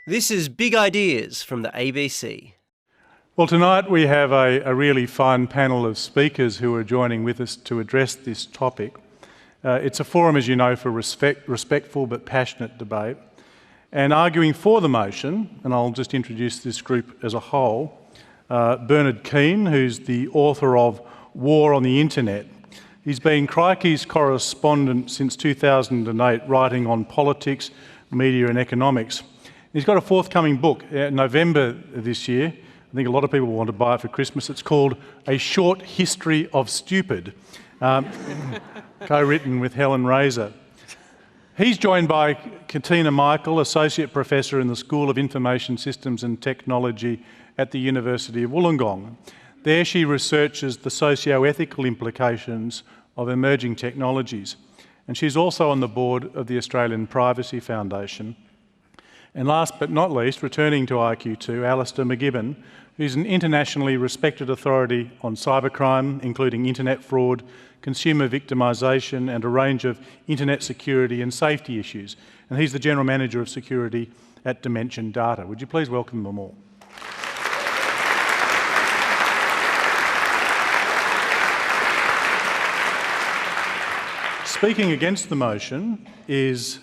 This is Big Ideas from the ABC. Well, tonight we have a really fine panel of speakers who are joining with us to address this topic. It's a forum, as you know, for respectful but passionate debate. And arguing for the motion, and I'll just introduce this group as a whole, Bernard Keane, who's the author of War on the Internet. He's been Crikey's correspondent since 2008, writing on politics, media and economics. He's got a forthcoming book in November this year. I think a lot of people want to buy it for Christmas. It's called A Short History of Stupid, co-written with Helen Razor. He's joined by Katina Michael, Associate Professor in the School of Information Systems and Technology at the University of Wollongong. There she researches the socio-ethical implications of emerging technologies. And she's also on the board of the Australian Privacy Foundation. And last but not least, returning to IQ2, Alistair McGibbon, who's an internationally respected authority on cybercrime, including internet fraud, consumer victimisation and a range of internet security and safety issues. And he's the General Manager of Security at Dimension Data. Would you please welcome them all? Speaking against the motion is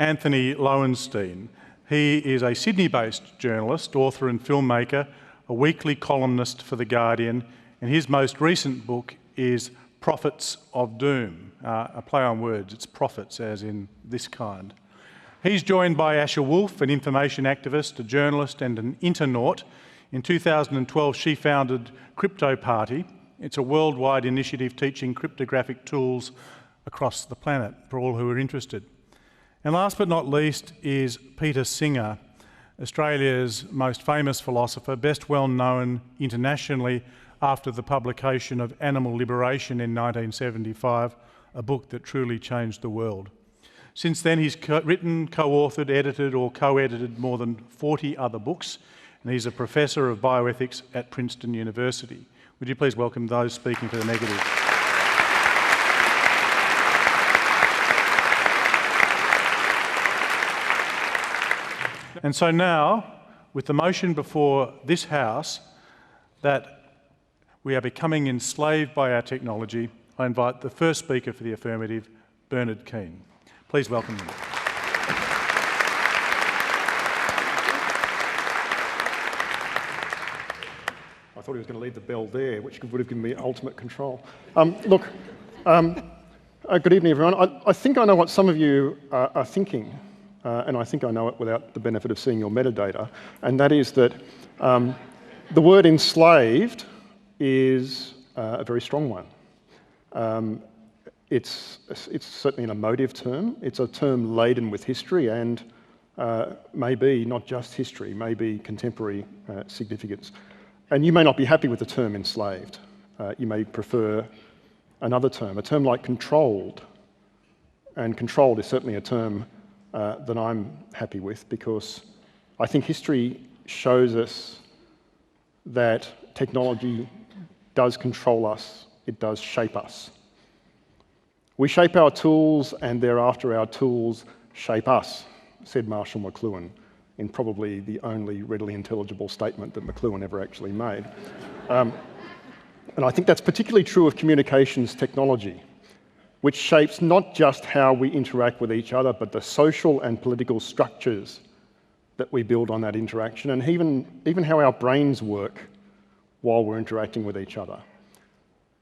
Anthony Lowenstein. He is a Sydney-based journalist, author and filmmaker, a weekly columnist for The Guardian, and his most recent book is Prophets of Doom, a play on words. It's prophets as in this kind. He's joined by Asher Wolf, an information activist, a journalist and an internaut. In 2012, she founded Crypto Party. It's a worldwide initiative teaching cryptographic tools across the planet for all who are interested. And last but not least is Peter Singer, Australia's most famous philosopher, best well known internationally after the publication of Animal Liberation in 1975, a book that truly changed the world. Since then he's written, co-authored, edited or co-edited more than 40 other books, and he's a Professor of Bioethics at Princeton University. Would you please welcome those speaking for the negative? And so now, with the motion before this House that we are becoming enslaved by our technology, I invite the first speaker for the affirmative, Bernard Keane. Please welcome him. I thought he was going to leave the bell there, which would have given me ultimate control. Good evening, everyone. I think I know what some of you are thinking. And I think I know it without the benefit of seeing your metadata, and that is that the word enslaved is a very strong one. It's certainly an emotive term. It's a term laden with history and maybe not just history, maybe contemporary significance. And you may not be happy with the term enslaved. You may prefer another term, a term like controlled. And controlled is certainly a term that I'm happy with, because I think history shows us that technology does control us, it does shape us. We shape our tools and thereafter our tools shape us, said Marshall McLuhan, in probably the only readily intelligible statement that McLuhan ever actually made. And I think that's particularly true of communications technology, which shapes not just how we interact with each other, but the social and political structures that we build on that interaction, and even how our brains work while we're interacting with each other.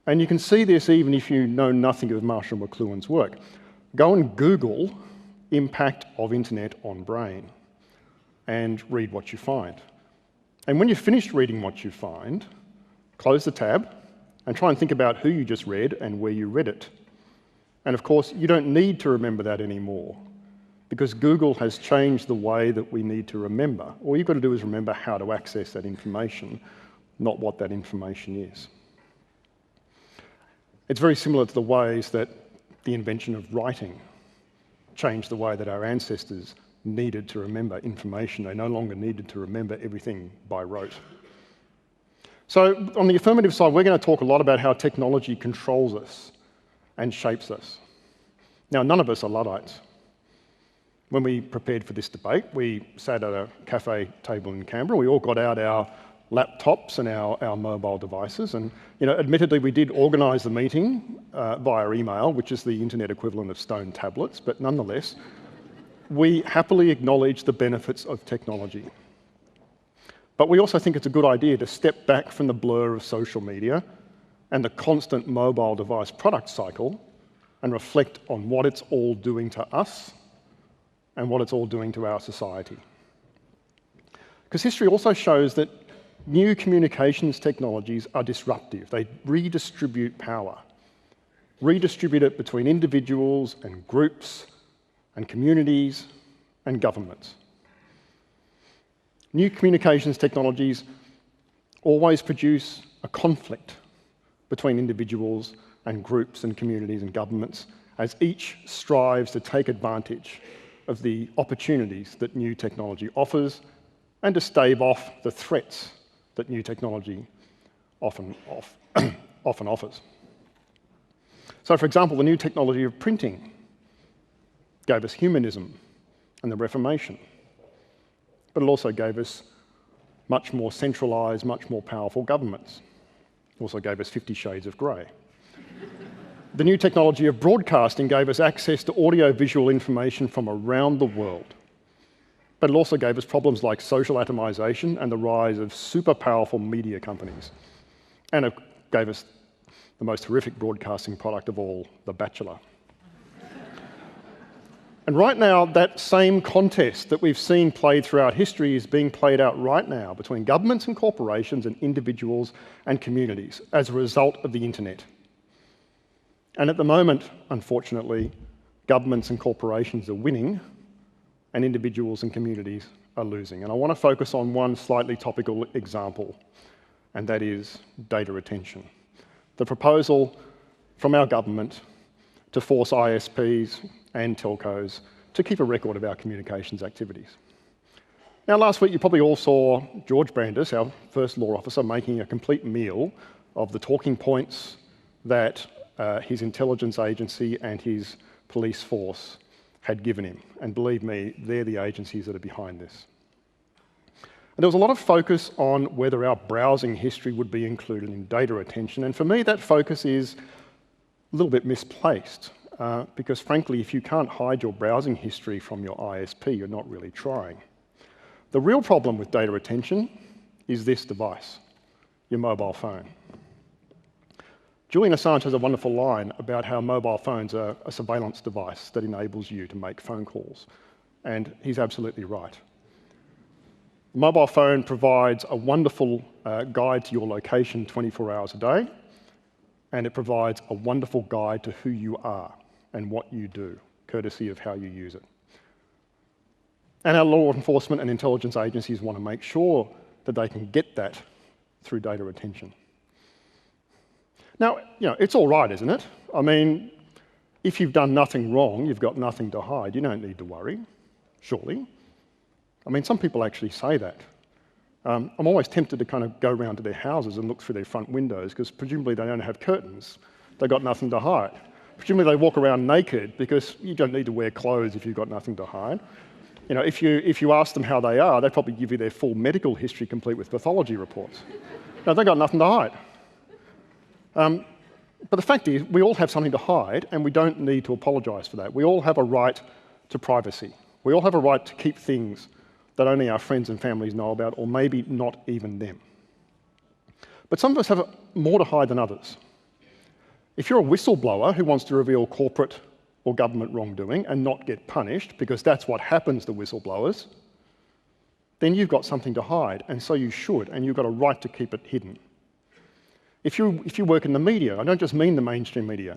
And you can see this even if you know nothing of Marshall McLuhan's work. Go and Google impact of internet on brain and read what you find. And when you've finished reading what you find, close the tab and try and think about who you just read and where you read it. And of course, you don't need to remember that anymore, because Google has changed the way that we need to remember. All you've got to do is remember how to access that information, not what that information is. It's very similar to the ways that the invention of writing changed the way that our ancestors needed to remember information. They no longer needed to remember everything by rote. So on the affirmative side, we're going to talk a lot about how technology controls us and shapes us. Now, none of us are Luddites. when we prepared for this debate, we sat at a cafe table in Canberra. We all got out our laptops and our mobile devices, and admittedly we did organise the meeting via email, which is the internet equivalent of stone tablets, but nonetheless, we happily acknowledge the benefits of technology. But we also think it's a good idea to step back from the blur of social media and the constant mobile device product cycle and reflect on what it's all doing to us and what it's all doing to our society. Because history also shows that new communications technologies are disruptive. They redistribute power, redistribute it between individuals and groups and communities and governments. New communications technologies always produce a conflict between individuals and groups and communities and governments as each strives to take advantage of the opportunities that new technology offers and to stave off the threats that new technology often offers. So, for example, the new technology of printing gave us humanism and the Reformation, but it also gave us much more centralised, much more powerful governments. It also gave us 50 Shades of Grey. The new technology of broadcasting gave us access to audio-visual information from around the world. But it also gave us problems like social atomisation and the rise of super powerful media companies. And it gave us the most horrific broadcasting product of all, The Bachelor. And right now, that same contest that we've seen played throughout history is being played out right now between governments and corporations and individuals and communities as a result of the internet. And at the moment, unfortunately, governments and corporations are winning and individuals and communities are losing. And I want to focus on one slightly topical example, and that is data retention. The proposal from our government to force ISPs and telcos to keep a record of our communications activities. Now, last week you probably all saw George Brandis, our first law officer, making a complete meal of the talking points that his intelligence agency and his police force had given him. And believe me, they're the agencies that are behind this. And there was a lot of focus on whether our browsing history would be included in data retention. And for me, that focus is a little bit misplaced. Because frankly, if you can't hide your browsing history from your ISP, you're not really trying. The real problem with data retention is this device, your mobile phone. Julian Assange has a wonderful line about how mobile phones are a surveillance device that enables you to make phone calls. And he's absolutely right. The mobile phone provides a wonderful guide to your location 24 hours a day, and it provides a wonderful guide to who you are and what you do, courtesy of how you use it. And our law enforcement and intelligence agencies want to make sure that they can get that through data retention. Now, it's all right, isn't it? I mean, if you've done nothing wrong, you've got nothing to hide. You don't need to worry, surely. I mean, some people actually say that. I'm always tempted to kind of go around to their houses and look through their front windows, because presumably they don't have curtains. They've got nothing to hide. Presumably they walk around naked, because you don't need to wear clothes if you've got nothing to hide. If you ask them how they are, they'd probably give you their full medical history complete with pathology reports. No, they've got nothing to hide. But the fact is, we all have something to hide, and we don't need to apologise for that. We all have a right to privacy. We all have a right to keep things that only our friends and families know about, or maybe not even them. But some of us have more to hide than others. If you're a whistleblower who wants to reveal corporate or government wrongdoing and not get punished, because that's what happens to whistleblowers, then you've got something to hide, and so you should, and you've got a right to keep it hidden. If you work in the media, I don't just mean the mainstream media,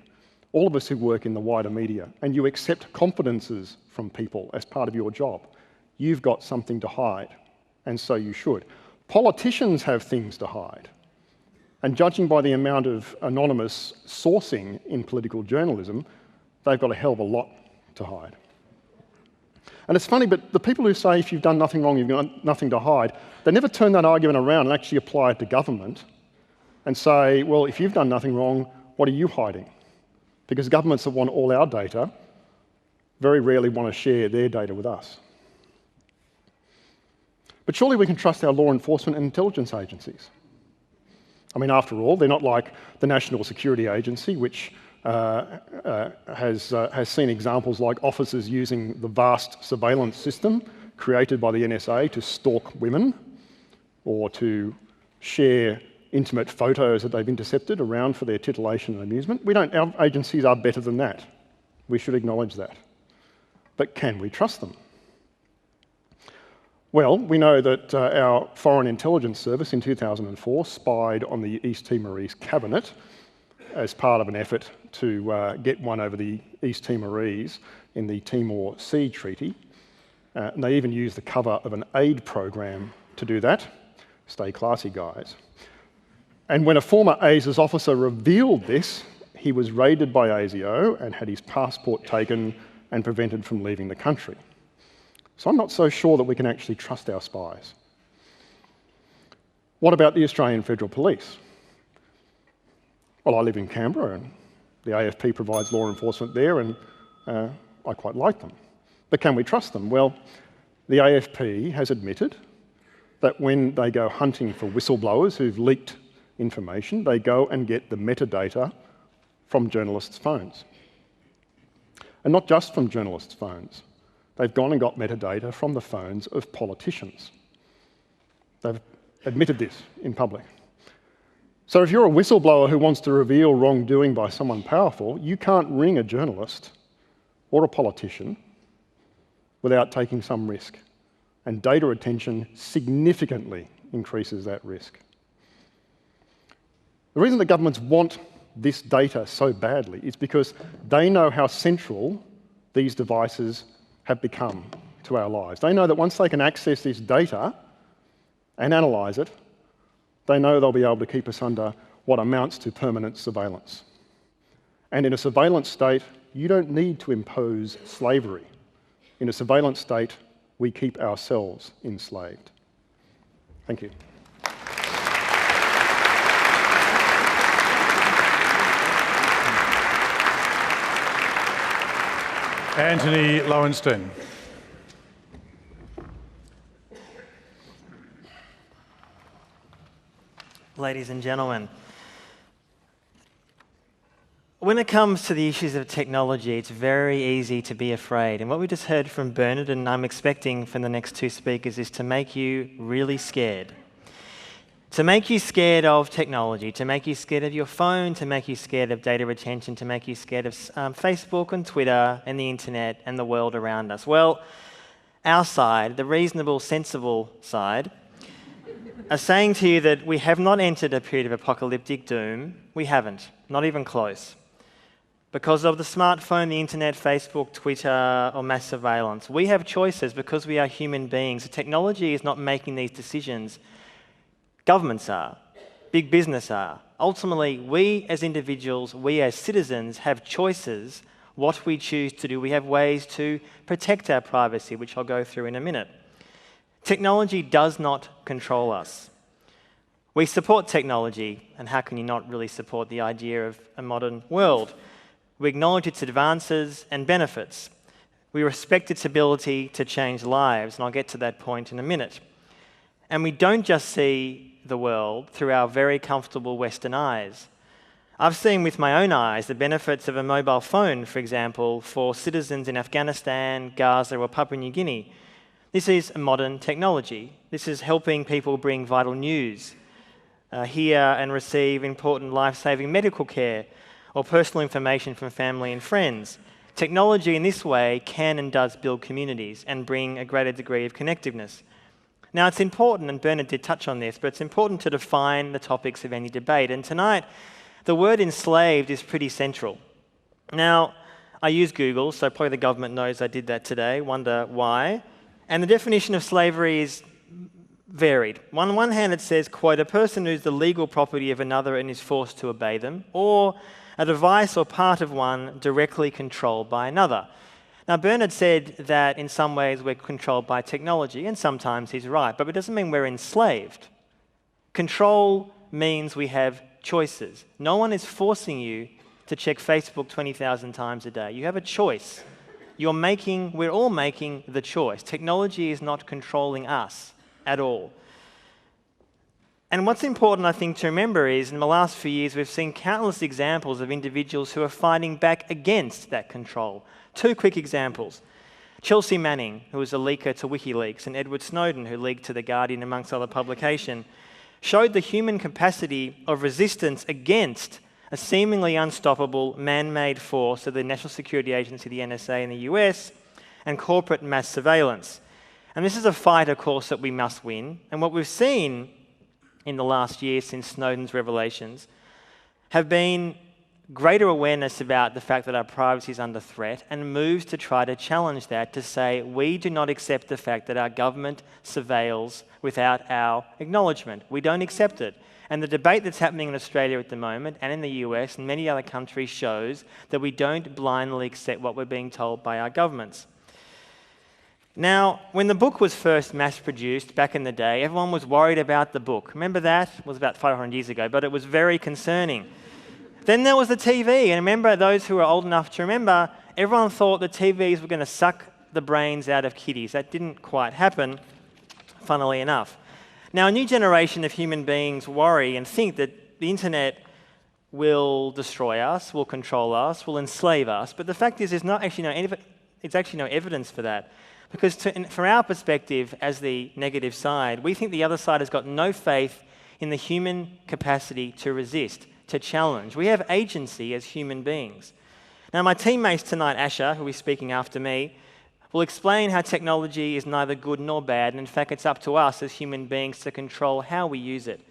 all of us who work in the wider media, and you accept confidences from people as part of your job, you've got something to hide, and so you should. Politicians have things to hide. And judging by the amount of anonymous sourcing in political journalism, they've got a hell of a lot to hide. And it's funny, but the people who say if you've done nothing wrong, you've got nothing to hide, they never turn that argument around and actually apply it to government and say, well, if you've done nothing wrong, what are you hiding? Because governments that want all our data very rarely want to share their data with us. But surely we can trust our law enforcement and intelligence agencies. I mean, after all, they're not like the National Security Agency, which has seen examples like officers using the vast surveillance system created by the NSA to stalk women or to share intimate photos that they've intercepted around for their titillation and amusement. Our agencies are better than that. We should acknowledge that. But can we trust them? Well, we know that our Foreign Intelligence Service in 2004 spied on the East Timorese cabinet as part of an effort to get one over the East Timorese in the Timor Sea Treaty. And they even used the cover of an aid program to do that. Stay classy, guys. And when a former ASIS officer revealed this, he was raided by ASIO and had his passport taken and prevented from leaving the country. So I'm not so sure that we can actually trust our spies. What about the Australian Federal Police? Well, I live in Canberra and the AFP provides law enforcement there and I quite like them. But can we trust them? Well, the AFP has admitted that when they go hunting for whistleblowers who've leaked information, they go and get the metadata from journalists' phones. And not just from journalists' phones. They've gone and got metadata from the phones of politicians. They've admitted this in public. So if you're a whistleblower who wants to reveal wrongdoing by someone powerful, you can't ring a journalist or a politician without taking some risk. And data retention significantly increases that risk. The reason the governments want this data so badly is because they know how central these devices have become to our lives. They know that once they can access this data and analyse it, they know they'll be able to keep us under what amounts to permanent surveillance. And in a surveillance state, you don't need to impose slavery. In a surveillance state, we keep ourselves enslaved. Thank you. Anthony Lowenstein. Ladies and gentlemen, when it comes to the issues of technology, it's very easy to be afraid. And what we just heard from Bernard, and I'm expecting from the next two speakers, is to make you really scared. To make you scared of technology, to make you scared of your phone, to make you scared of data retention, to make you scared of Facebook and Twitter and the internet and the world around us. Well, our side, the reasonable, sensible side, are saying to you that we have not entered a period of apocalyptic doom. We haven't, not even close. Because of the smartphone, the internet, Facebook, Twitter, or mass surveillance, we have choices because we are human beings. The technology is not making these decisions. Governments are, big business are. Ultimately, we as individuals, we as citizens have choices what we choose to do. We have ways to protect our privacy, which I'll go through in a minute. Technology does not control us. We support technology, and how can you not really support the idea of a modern world? We acknowledge its advances and benefits. We respect its ability to change lives, and I'll get to that point in a minute. And we don't just see the world through our very comfortable Western eyes. I've seen with my own eyes the benefits of a mobile phone, for example, for citizens in Afghanistan, Gaza, or Papua New Guinea. This is a modern technology. This is helping people bring vital news, hear and receive important life-saving medical care, or personal information from family and friends. Technology in this way can and does build communities and bring a greater degree of connectiveness. Now, it's important, and Bernard did touch on this, but it's important to define the topics of any debate. And tonight, the word enslaved is pretty central. Now, I use Google, so probably the government knows I did that today, wonder why. And the definition of slavery is varied. On one hand, it says, quote, a person who's the legal property of another and is forced to obey them, or a device or part of one directly controlled by another. Now, Bernard said that in some ways we're controlled by technology, and sometimes he's right, but it doesn't mean we're enslaved. Control means we have choices. No one is forcing you to check Facebook 20,000 times a day. You have a choice we're all making the choice. Technology is not controlling us at all. And what's important, I think, to remember is in the last few years, we've seen countless examples of individuals who are fighting back against that control. Two quick examples. Chelsea Manning, who was a leaker to WikiLeaks, and Edward Snowden, who leaked to The Guardian, amongst other publications, showed the human capacity of resistance against a seemingly unstoppable man-made force of the National Security Agency, the NSA in the US, and corporate mass surveillance. And this is a fight, of course, that we must win. And what we've seen in the last year since Snowden's revelations have been greater awareness about the fact that our privacy is under threat and moves to try to challenge that, to say we do not accept the fact that our government surveils without our acknowledgement. We don't accept it. And the debate that's happening in Australia at the moment and in the US and many other countries shows that we don't blindly accept what we're being told by our governments. Now, when the book was first mass-produced back in the day, everyone was worried about the book. Remember that? It was about 500 years ago, but it was very concerning. Then there was the TV, and remember, those who are old enough to remember, everyone thought the TVs were going to suck the brains out of kiddies. That didn't quite happen, funnily enough. Now, a new generation of human beings worry and think that the internet will destroy us, will control us, will enslave us, but the fact is there's actually no evidence for that. Because from our perspective, as the negative side, we think the other side has got no faith in the human capacity to resist, to challenge. We have agency as human beings. Now, my teammates tonight, Asher, who is speaking after me, will explain how technology is neither good nor bad, and in fact, it's up to us as human beings to control how we use it.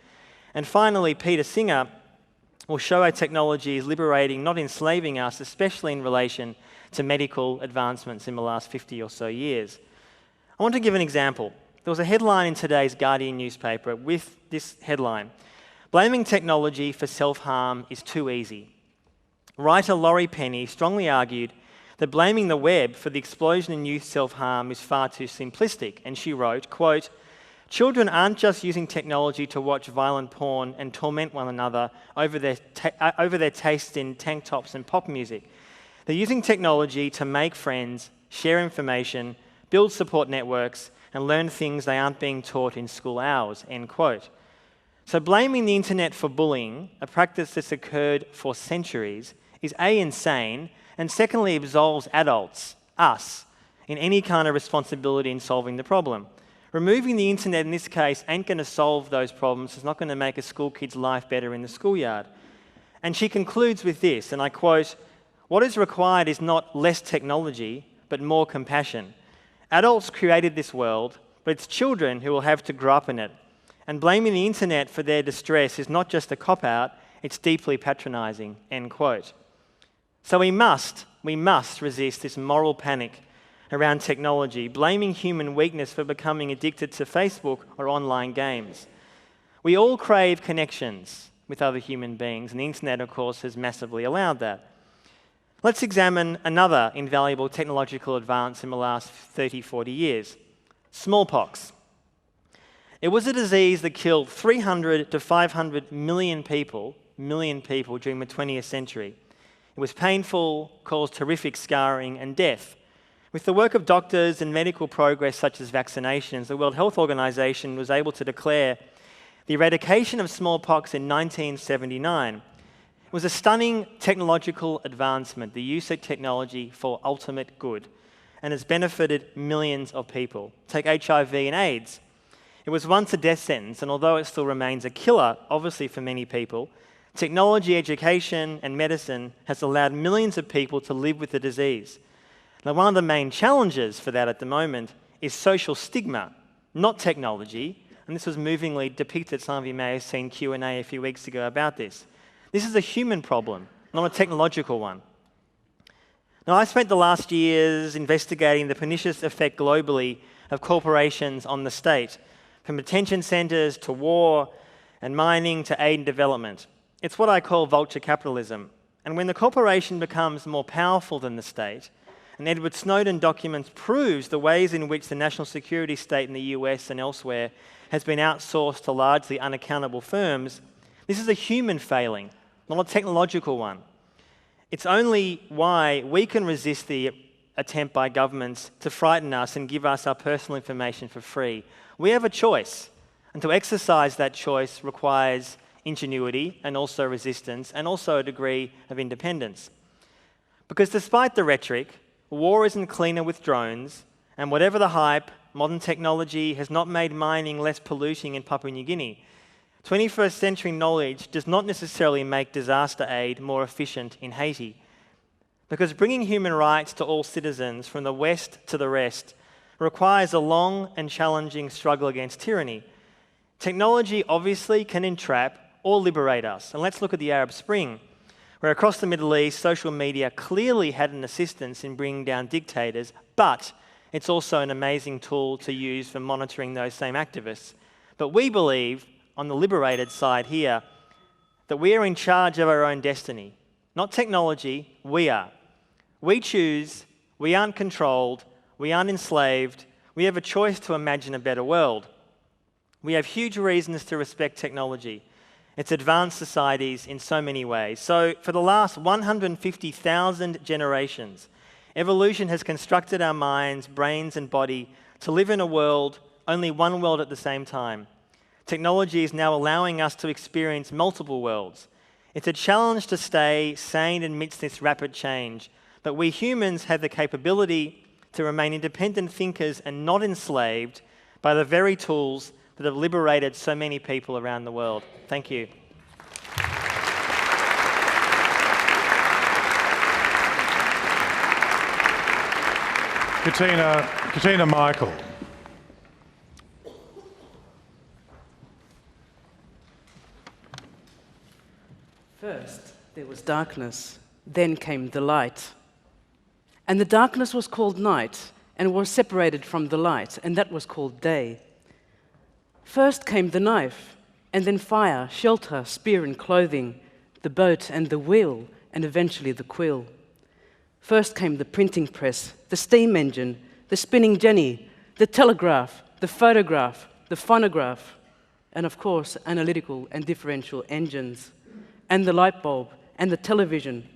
And finally, Peter Singer will show how technology is liberating, not enslaving us, especially in relation to medical advancements in the last 50 or so years. I want to give an example. There was a headline in today's Guardian newspaper with this headline: "Blaming technology for self-harm is too easy." Writer Laurie Penny strongly argued that blaming the web for the explosion in youth self-harm is far too simplistic, and she wrote, quote, "Children aren't just using technology to watch violent porn and torment one another over their taste in tank tops and pop music. They're using technology to make friends, share information, build support networks, and learn things they aren't being taught in school hours," end quote. So blaming the internet for bullying, a practice that's occurred for centuries, is A, insane, and secondly, absolves adults, us, in any kind of responsibility in solving the problem. Removing the internet in this case ain't going to solve those problems. It's not going to make a school kid's life better in the schoolyard. And she concludes with this, and I quote, "What is required is not less technology, but more compassion. Adults created this world, but it's children who will have to grow up in it. And blaming the internet for their distress is not just a cop-out, it's deeply patronising," end quote. So we must resist this moral panic around technology, blaming human weakness for becoming addicted to Facebook or online games. We all crave connections with other human beings, and the internet, of course, has massively allowed that. Let's examine another invaluable technological advance in the last 30, 40 years: smallpox. It was a disease that killed 300 to 500 million people during the 20th century. It was painful, caused horrific scarring and death. With the work of doctors and medical progress such as vaccinations, the World Health Organization was able to declare the eradication of smallpox in 1979. It was a stunning technological advancement, the use of technology for ultimate good, and has benefited millions of people. Take HIV and AIDS. It was once a death sentence, and although it still remains a killer, obviously for many people, technology, education, and medicine has allowed millions of people to live with the disease. Now, one of the main challenges for that at the moment is social stigma, not technology, and this was movingly depicted. Some of you may have seen Q&A a few weeks ago about this. This is a human problem, not a technological one. Now, I spent the last years investigating the pernicious effect globally of corporations on the state, from detention centres to war and mining to aid and development. It's what I call vulture capitalism. And when the corporation becomes more powerful than the state, and Edward Snowden documents proves the ways in which the national security state in the US and elsewhere has been outsourced to largely unaccountable firms, this is a human failing, not a technological one. It's only why we can resist the attempt by governments to frighten us and give us our personal information for free. We have a choice, and to exercise that choice requires ingenuity and also resistance and also a degree of independence. Because despite the rhetoric, war isn't cleaner with drones, and whatever the hype, modern technology has not made mining less polluting in Papua New Guinea. 21st century knowledge does not necessarily make disaster aid more efficient in Haiti. Because bringing human rights to all citizens from the West to the rest requires a long and challenging struggle against tyranny. Technology obviously can entrap or liberate us. And let's look at the Arab Spring, where across the Middle East, social media clearly had an assistance in bringing down dictators, but it's also an amazing tool to use for monitoring those same activists. But we believe, on the liberated side here, that we are in charge of our own destiny. Not technology, we are. We choose, we aren't controlled, we aren't enslaved, we have a choice to imagine a better world. We have huge reasons to respect technology. It's advanced societies in so many ways. So for the last 150,000 generations, evolution has constructed our minds, brains and body to live in a world, only one world at the same time. Technology is now allowing us to experience multiple worlds. It's a challenge to stay sane amidst this rapid change, but we humans have the capability to remain independent thinkers and not enslaved by the very tools that have liberated so many people around the world. Thank you. Katina Michael. First, there was darkness, then came the light. And the darkness was called night, and was separated from the light, and that was called day. First came the knife, and then fire, shelter, spear and clothing, the boat and the wheel, and eventually the quill. First came the printing press, the steam engine, the spinning jenny, the telegraph, the photograph, the phonograph, and of course, analytical and differential engines, and the light bulb, and the television,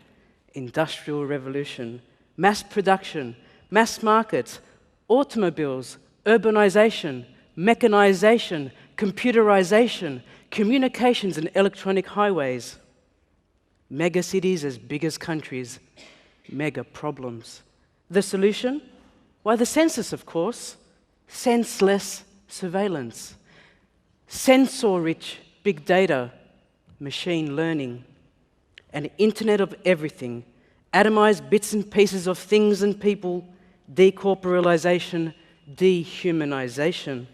industrial revolution, mass production, mass markets, automobiles, urbanization, mechanization, computerization, communications and electronic highways, mega cities as big as countries, mega problems. The solution? Why, the census, of course. Senseless surveillance. Sensor-rich big data, machine learning, an internet of everything, atomized bits and pieces of things and people, decorporalization, dehumanization.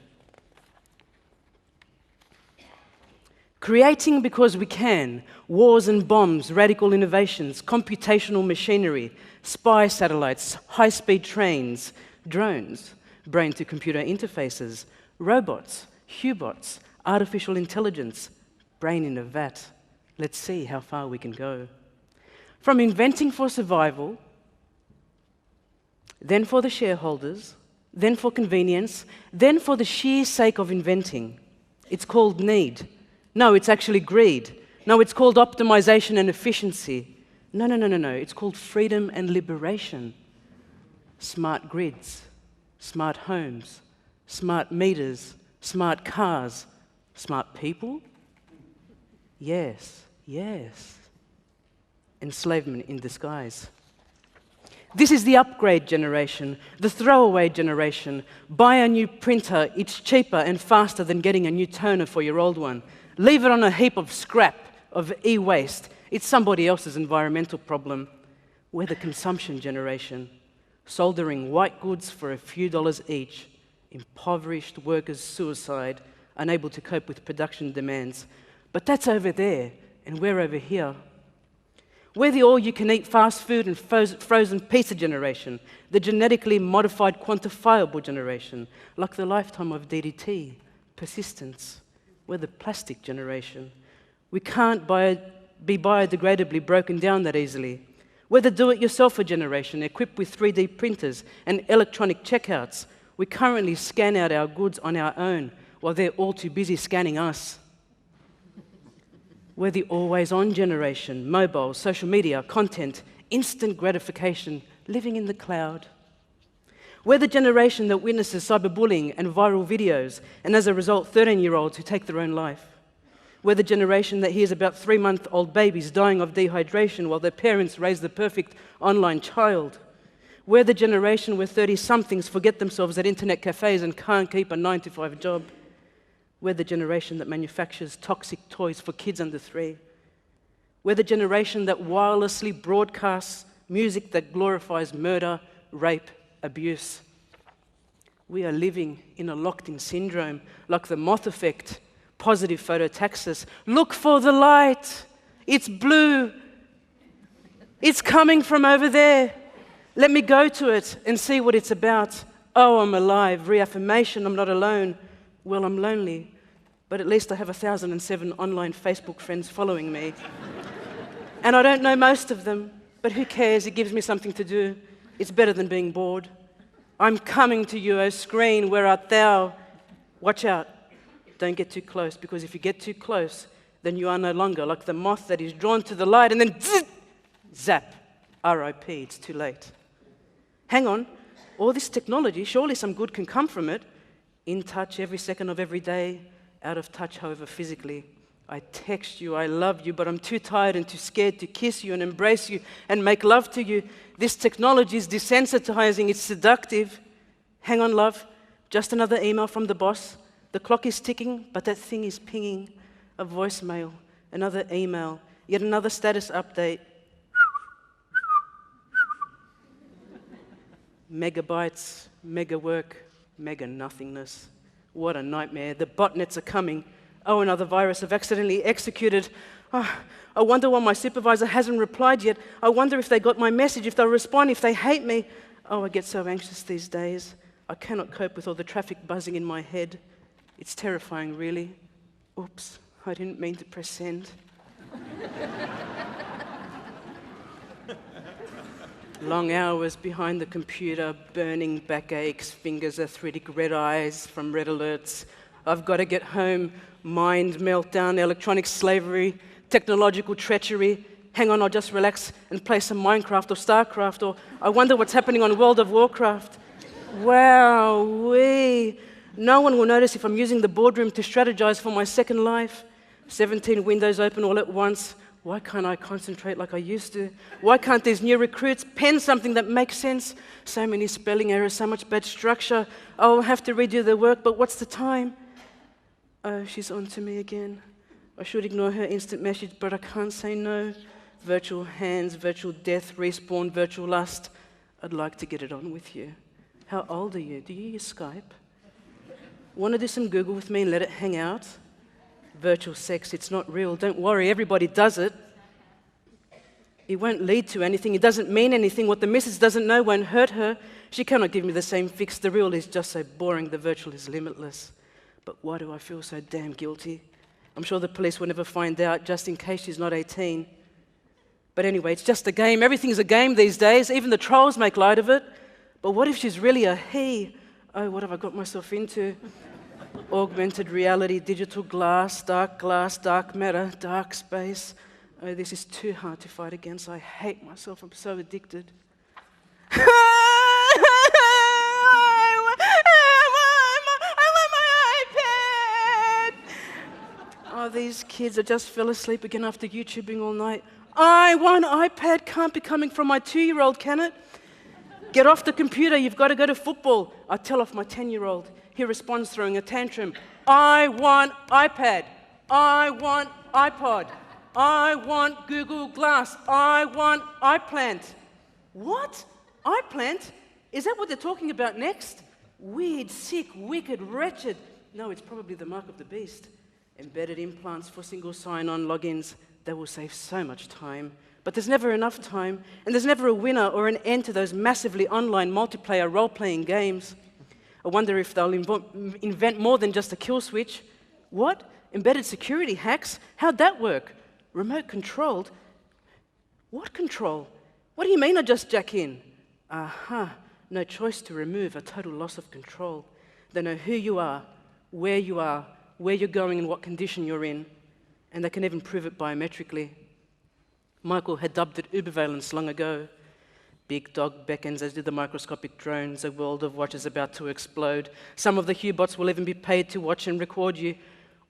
Creating because we can, wars and bombs, radical innovations, computational machinery, spy satellites, high-speed trains, drones, brain-to-computer interfaces, robots, hubots, artificial intelligence, brain in a vat. Let's see how far we can go. From inventing for survival, then for the shareholders, then for convenience, then for the sheer sake of inventing. It's called need. No, it's actually greed. No, it's called optimization and efficiency. No. It's called freedom and liberation. Smart grids, smart homes, smart meters, smart cars, smart people? Yes. Enslavement in disguise. This is the upgrade generation, the throwaway generation. Buy a new printer, it's cheaper and faster than getting a new toner for your old one. Leave it on a heap of scrap, of e-waste. It's somebody else's environmental problem. We're the consumption generation, soldering white goods for a few dollars each, impoverished workers' suicide, unable to cope with production demands. But that's over there, and we're over here. We're the all-you-can-eat fast food and frozen pizza generation, the genetically modified quantifiable generation, like the lifetime of DDT, persistence. We're the plastic generation. We can't be biodegradably broken down that easily. We're the do-it-yourselfer generation, equipped with 3D printers and electronic checkouts. We currently scan out our goods on our own, while they're all too busy scanning us. We're the always-on generation, mobile, social media, content, instant gratification, living in the cloud. We're the generation that witnesses cyberbullying and viral videos, and as a result, 13-year-olds who take their own life. We're the generation that hears about 3-month-old babies dying of dehydration while their parents raise the perfect online child. We're the generation where 30-somethings forget themselves at internet cafes and can't keep a 9-to-5 job. We're the generation that manufactures toxic toys for kids under 3. We're the generation that wirelessly broadcasts music that glorifies murder, rape, abuse. We are living in a locked-in syndrome, like the moth effect, positive phototaxis. Look for the light. It's blue. It's coming from over there. Let me go to it and see what it's about. Oh, I'm alive. Reaffirmation, I'm not alone. Well, I'm lonely, but at least I have 1,007 online Facebook friends following me. And I don't know most of them, but who cares? It gives me something to do. It's better than being bored. I'm coming to you, O screen, where art thou? Watch out. Don't get too close, because if you get too close, then you are no longer like the moth that is drawn to the light and then zap. R.I.P. It's too late. Hang on. All this technology, surely some good can come from it. In touch every second of every day, out of touch, however, physically. I text you, I love you, but I'm too tired and too scared to kiss you and embrace you and make love to you. This technology is desensitizing, it's seductive. Hang on, love. Just another email from the boss. The clock is ticking, but that thing is pinging. A voicemail, another email, yet another status update. Megabytes, mega work, mega nothingness. What a nightmare. The botnets are coming. Oh, another virus I've accidentally executed. Oh, I wonder why my supervisor hasn't replied yet. I wonder if they got my message, if they'll respond, if they hate me. Oh, I get so anxious these days. I cannot cope with all the traffic buzzing in my head. It's terrifying, really. Oops, I didn't mean to press send. Long hours behind the computer, burning backaches, fingers arthritic, red eyes from red alerts. I've got to get home. Mind meltdown, electronic slavery, technological treachery. Hang on, I'll just relax and play some Minecraft or StarCraft, or I wonder what's happening on World of Warcraft. Wow-wee. No one will notice if I'm using the boardroom to strategize for my second life. 17 windows open all at once. Why can't I concentrate like I used to? Why can't these new recruits pen something that makes sense? So many spelling errors, so much bad structure. I'll have to redo the work, but what's the time? Oh, she's on to me again. I should ignore her instant message, but I can't say no. Virtual hands, virtual death, respawn, virtual lust. I'd like to get it on with you. How old are you? Do you use Skype? Want to do some Google with me and let it hang out? Virtual sex, it's not real. Don't worry, everybody does it. It won't lead to anything. It doesn't mean anything. What the missus doesn't know won't hurt her. She cannot give me the same fix. The real is just so boring. The virtual is limitless. But why do I feel so damn guilty? I'm sure the police will never find out, just in case she's not 18. But anyway, it's just a game. Everything's a game these days. Even the trolls make light of it. But what if she's really a he? Oh, what have I got myself into? Augmented reality, digital glass, dark matter, dark space. Oh, this is too hard to fight against. I hate myself. I'm so addicted. Oh, these kids, I just fell asleep again after YouTubing all night. I want iPad. Can't be coming from my 2-year-old, can it? Get off the computer. You've got to go to football. I tell off my 10-year-old. He responds throwing a tantrum. I want iPad. I want iPod. I want Google Glass. I want iPlant. What? iPlant? Is that what they're talking about next? Weird, sick, wicked, wretched. No, it's probably the mark of the beast. Embedded implants for single sign-on logins. They will save so much time. But there's never enough time, and there's never a winner or an end to those massively online multiplayer role-playing games. I wonder if they'll invent more than just a kill switch. What? Embedded security hacks? How'd that work? Remote controlled? What control? What do you mean I just jack in? Aha, no choice to remove, a total loss of control. They know who you are, where you're going and what condition you're in, and they can even prove it biometrically. Michael had dubbed it ubervalence long ago. Big dog beckons, as do the microscopic drones. A world of watch is about to explode. Some of the Hubots will even be paid to watch and record you,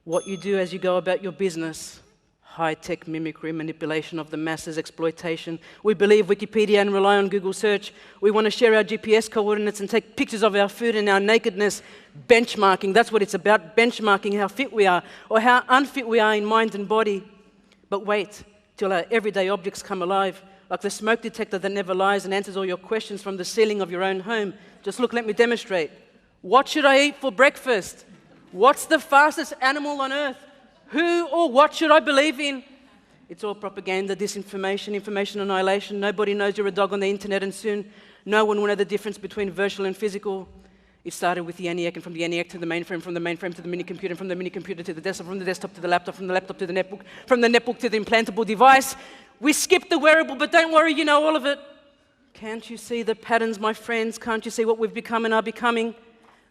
what you do as you go about your business. High-tech mimicry, manipulation of the masses, exploitation. We believe Wikipedia and rely on Google search. We want to share our GPS coordinates and take pictures of our food and our nakedness. Benchmarking, that's what it's about, benchmarking how fit we are or how unfit we are in mind and body. But wait till our everyday objects come alive, like the smoke detector that never lies and answers all your questions from the ceiling of your own home. Just look, let me demonstrate. What should I eat for breakfast? What's the fastest animal on earth? Who or what should I believe in? It's all propaganda, disinformation, information annihilation. Nobody knows you're a dog on the internet, and soon no one will know the difference between virtual and physical. It started with the ENIAC, and from the ENIAC to the mainframe, from the mainframe to the mini-computer, and from the mini-computer to the desktop, from the desktop to the laptop, from the laptop to the netbook, from the netbook to the implantable device. We skipped the wearable, but don't worry, you know all of it. Can't you see the patterns, my friends? Can't you see what we've become and are becoming?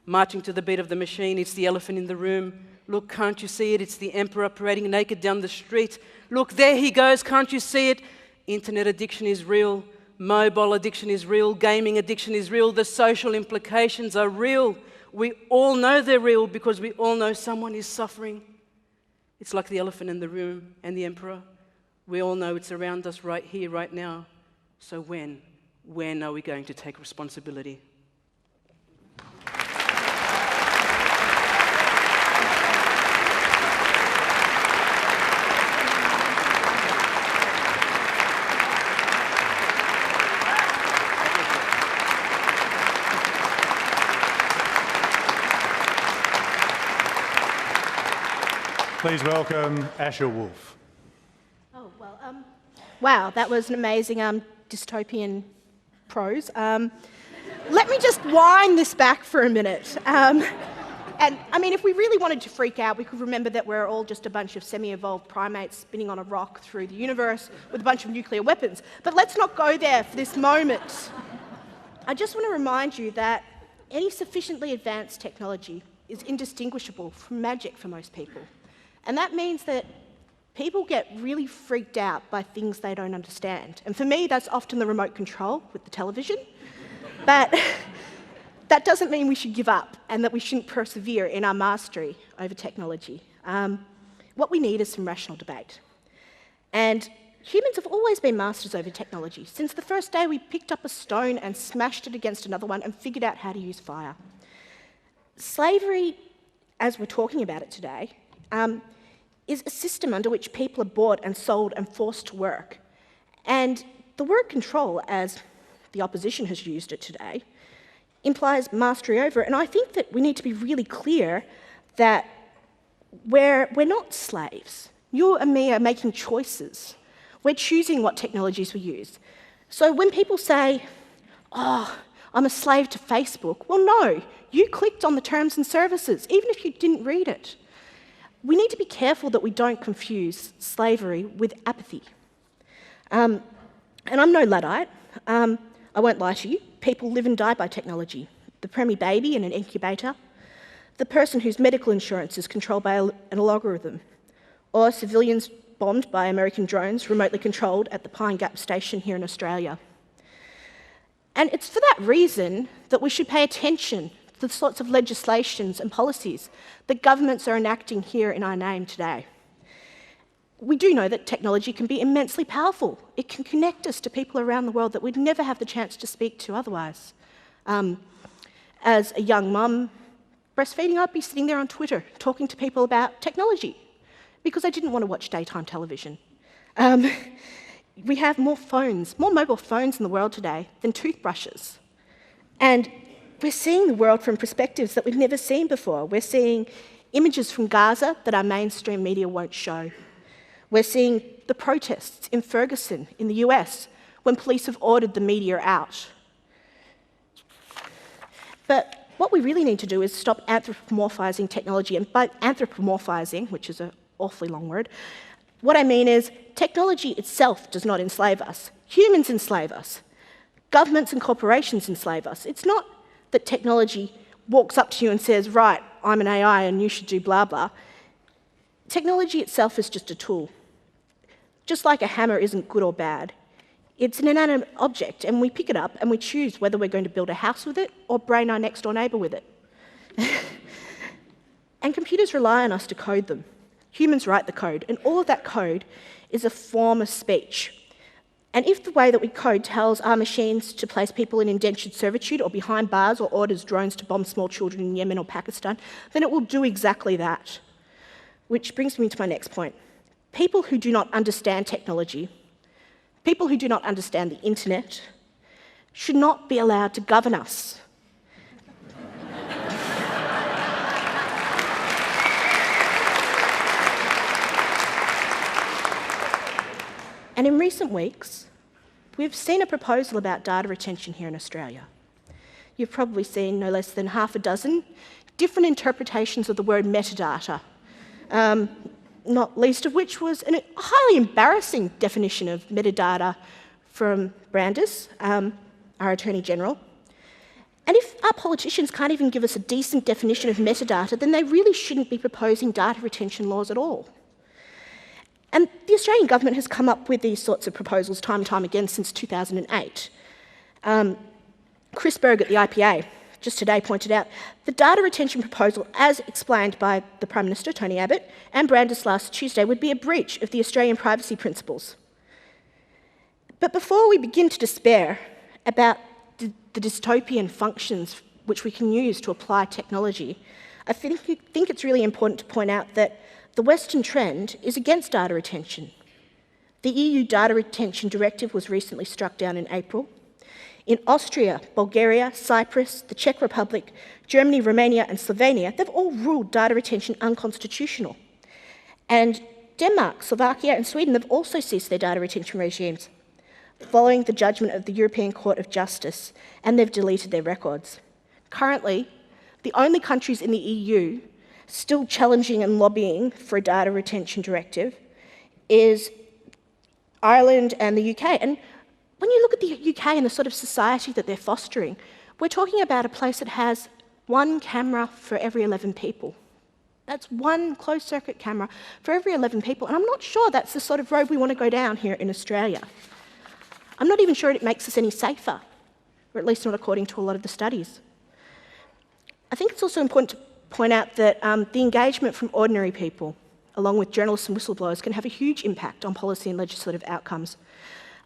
Marching to the beat of the machine, it's the elephant in the room. Look, can't you see it? It's the emperor parading naked down the street. Look, there he goes, can't you see it? Internet addiction is real. Mobile addiction is real. Gaming addiction is real. The social implications are real. We all know they're real because we all know someone is suffering. It's like the elephant in the room and the emperor. We all know it's around us right here, right now. So when are we going to take responsibility? Please welcome Asher Wolf. Oh, well, wow, that was an amazing dystopian prose. Let me just wind this back for a minute. And I mean, if we really wanted to freak out, we could remember that we're all just a bunch of semi-evolved primates spinning on a rock through the universe with a bunch of nuclear weapons. But let's not go there for this moment. I just want to remind you that any sufficiently advanced technology is indistinguishable from magic for most people. And that means that people get really freaked out by things they don't understand. And for me, that's often the remote control with the television. But that doesn't mean we should give up and that we shouldn't persevere in our mastery over technology. What we need is some rational debate. And humans have always been masters over technology. Since the first day we picked up a stone and smashed it against another one and figured out how to use fire. Slavery, as we're talking about it today, is a system under which people are bought and sold and forced to work. And the word control, as the opposition has used it today, implies mastery over it. And I think that we need to be really clear that we're not slaves. You and me are making choices. We're choosing what technologies we use. So when people say, oh, I'm a slave to Facebook, well, no, you clicked on the terms and services, even if you didn't read it. We need to be careful that we don't confuse slavery with apathy. And I'm no Luddite. I won't lie to you. People live and die by technology. The preemie baby in an incubator, the person whose medical insurance is controlled by an algorithm, or civilians bombed by American drones remotely controlled at the Pine Gap station here in Australia. And it's for that reason that we should pay attention to the sorts of legislations and policies that governments are enacting here in our name today. We do know that technology can be immensely powerful. It can connect us to people around the world that we'd never have the chance to speak to otherwise. As a young mum breastfeeding, I'd be sitting there on Twitter talking to people about technology because I didn't want to watch daytime television. We have more mobile phones in the world today than toothbrushes. And we're seeing the world from perspectives that we've never seen before. We're seeing images from Gaza that our mainstream media won't show. We're seeing the protests in Ferguson, in the US, when police have ordered the media out. But what we really need to do is stop anthropomorphizing technology. And by anthropomorphizing, which is an awfully long word, what I mean is technology itself does not enslave us. Humans enslave us. Governments and corporations enslave us. It's not that technology walks up to you and says, right, I'm an AI and you should do blah, blah. Technology itself is just a tool. Just like a hammer isn't good or bad, It's an inanimate object, and we pick it up and we choose whether we're going to build a house with it or brain our next door neighbour with it. And computers rely on us to code them. Humans write the code, and all of that code is a form of speech. And if the way that we code tells our machines to place people in indentured servitude or behind bars or orders drones to bomb small children in Yemen or Pakistan, then it will do exactly that. Which brings me to my next point. People who do not understand technology, people who do not understand the internet, should not be allowed to govern us. And in recent weeks, we've seen a proposal about data retention here in Australia. You've probably seen no less than half a dozen different interpretations of the word metadata, not least of which was a highly embarrassing definition of metadata from Brandis, our Attorney General. And if our politicians can't even give us a decent definition of metadata, then they really shouldn't be proposing data retention laws at all. And the Australian government has come up with these sorts of proposals time and time again since 2008. Chris Berg at the IPA just today pointed out the data retention proposal, as explained by the Prime Minister, Tony Abbott, and Brandis last Tuesday, would be a breach of the Australian privacy principles. But before we begin to despair about the dystopian functions which we can use to apply technology, I think it's really important to point out that the Western trend is against data retention. The EU Data Retention Directive was recently struck down in April. In Austria, Bulgaria, Cyprus, the Czech Republic, Germany, Romania and Slovenia, they've all ruled data retention unconstitutional. And Denmark, Slovakia and Sweden have also ceased their data retention regimes, following the judgment of the European Court of Justice, and they've deleted their records. Currently, the only countries in the EU still challenging and lobbying for a data retention directive is Ireland and the UK. And when you look at the UK and the sort of society that they're fostering, we're talking about a place that has one camera for every 11 people. That's one closed-circuit camera for every 11 people, and I'm not sure that's the sort of road we want to go down here in Australia. I'm not even sure it makes us any safer, or at least not according to a lot of the studies. I think it's also important to point out that the engagement from ordinary people, along with journalists and whistleblowers, can have a huge impact on policy and legislative outcomes.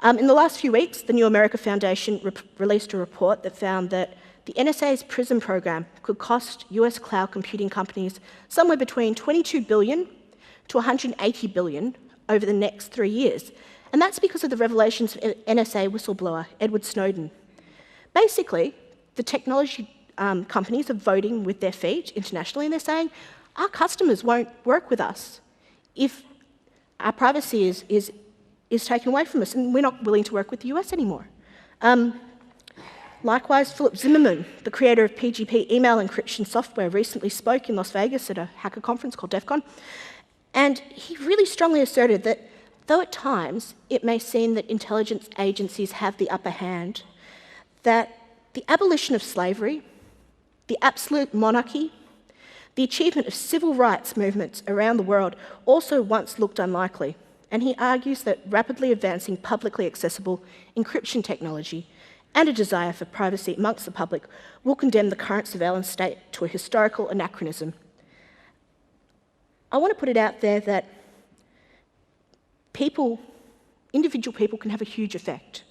In the last few weeks, the New America Foundation released a report that found that the NSA's PRISM program could cost US cloud computing companies somewhere between $22 billion to $180 billion over the next 3 years. And that's because of the revelations of NSA whistleblower Edward Snowden. Basically, the technology companies are voting with their feet internationally, and they're saying, our customers won't work with us if our privacy is taken away from us, and we're not willing to work with the US anymore. Likewise, Philip Zimmermann, the creator of PGP email encryption software, recently spoke in Las Vegas at a hacker conference called DEF CON, and he really strongly asserted that though at times it may seem that intelligence agencies have the upper hand, that the abolition of slavery, the absolute monarchy, the achievement of civil rights movements around the world also once looked unlikely. And he argues that rapidly advancing publicly accessible encryption technology and a desire for privacy amongst the public will condemn the current surveillance state to a historical anachronism. I want to put it out there that individual people can have a huge effect.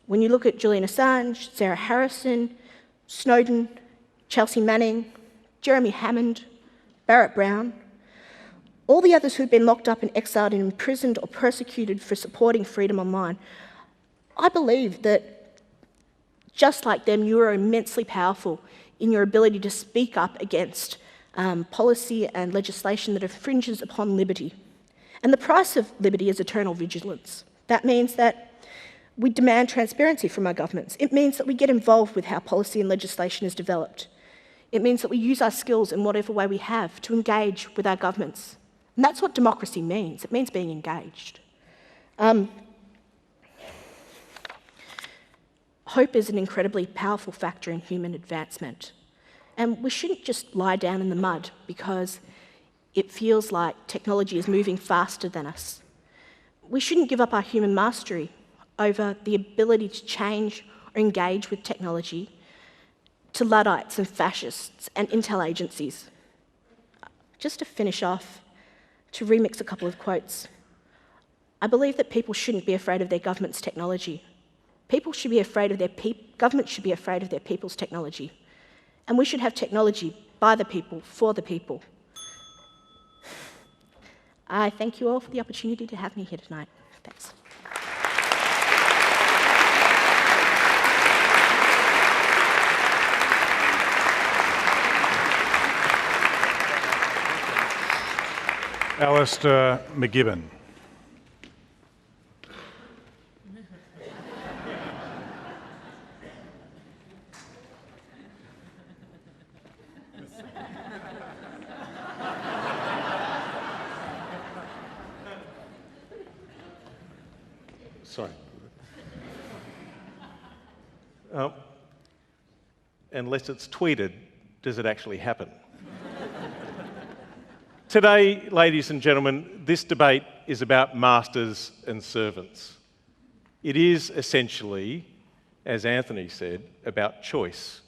When you look at Julian Assange, Sarah Harrison, Snowden, Chelsea Manning, Jeremy Hammond, Barrett Brown, all the others who've been locked up and exiled and imprisoned or persecuted for supporting freedom online, I believe that just like them, you are immensely powerful in your ability to speak up against policy and legislation that infringes upon liberty. And the price of liberty is eternal vigilance. That means that we demand transparency from our governments. It means that we get involved with how policy and legislation is developed. It means that we use our skills in whatever way we have to engage with our governments. And that's what democracy means. It means being engaged. Hope is an incredibly powerful factor in human advancement. And we shouldn't just lie down in the mud because it feels like technology is moving faster than us. We shouldn't give up our human mastery over the ability to change or engage with technology to Luddites and fascists and intel agencies. Just to finish off, to remix a couple of quotes, I believe that people shouldn't be afraid of their government's technology. Governments should be afraid of their people's technology. And we should have technology by the people, for the people. I thank you all for the opportunity to have me here tonight. Thanks. Alistair McGibbon. Sorry. Unless it's tweeted, does it actually happen? Today, ladies and gentlemen, this debate is about masters and servants. It is essentially, as Anthony said, about choice.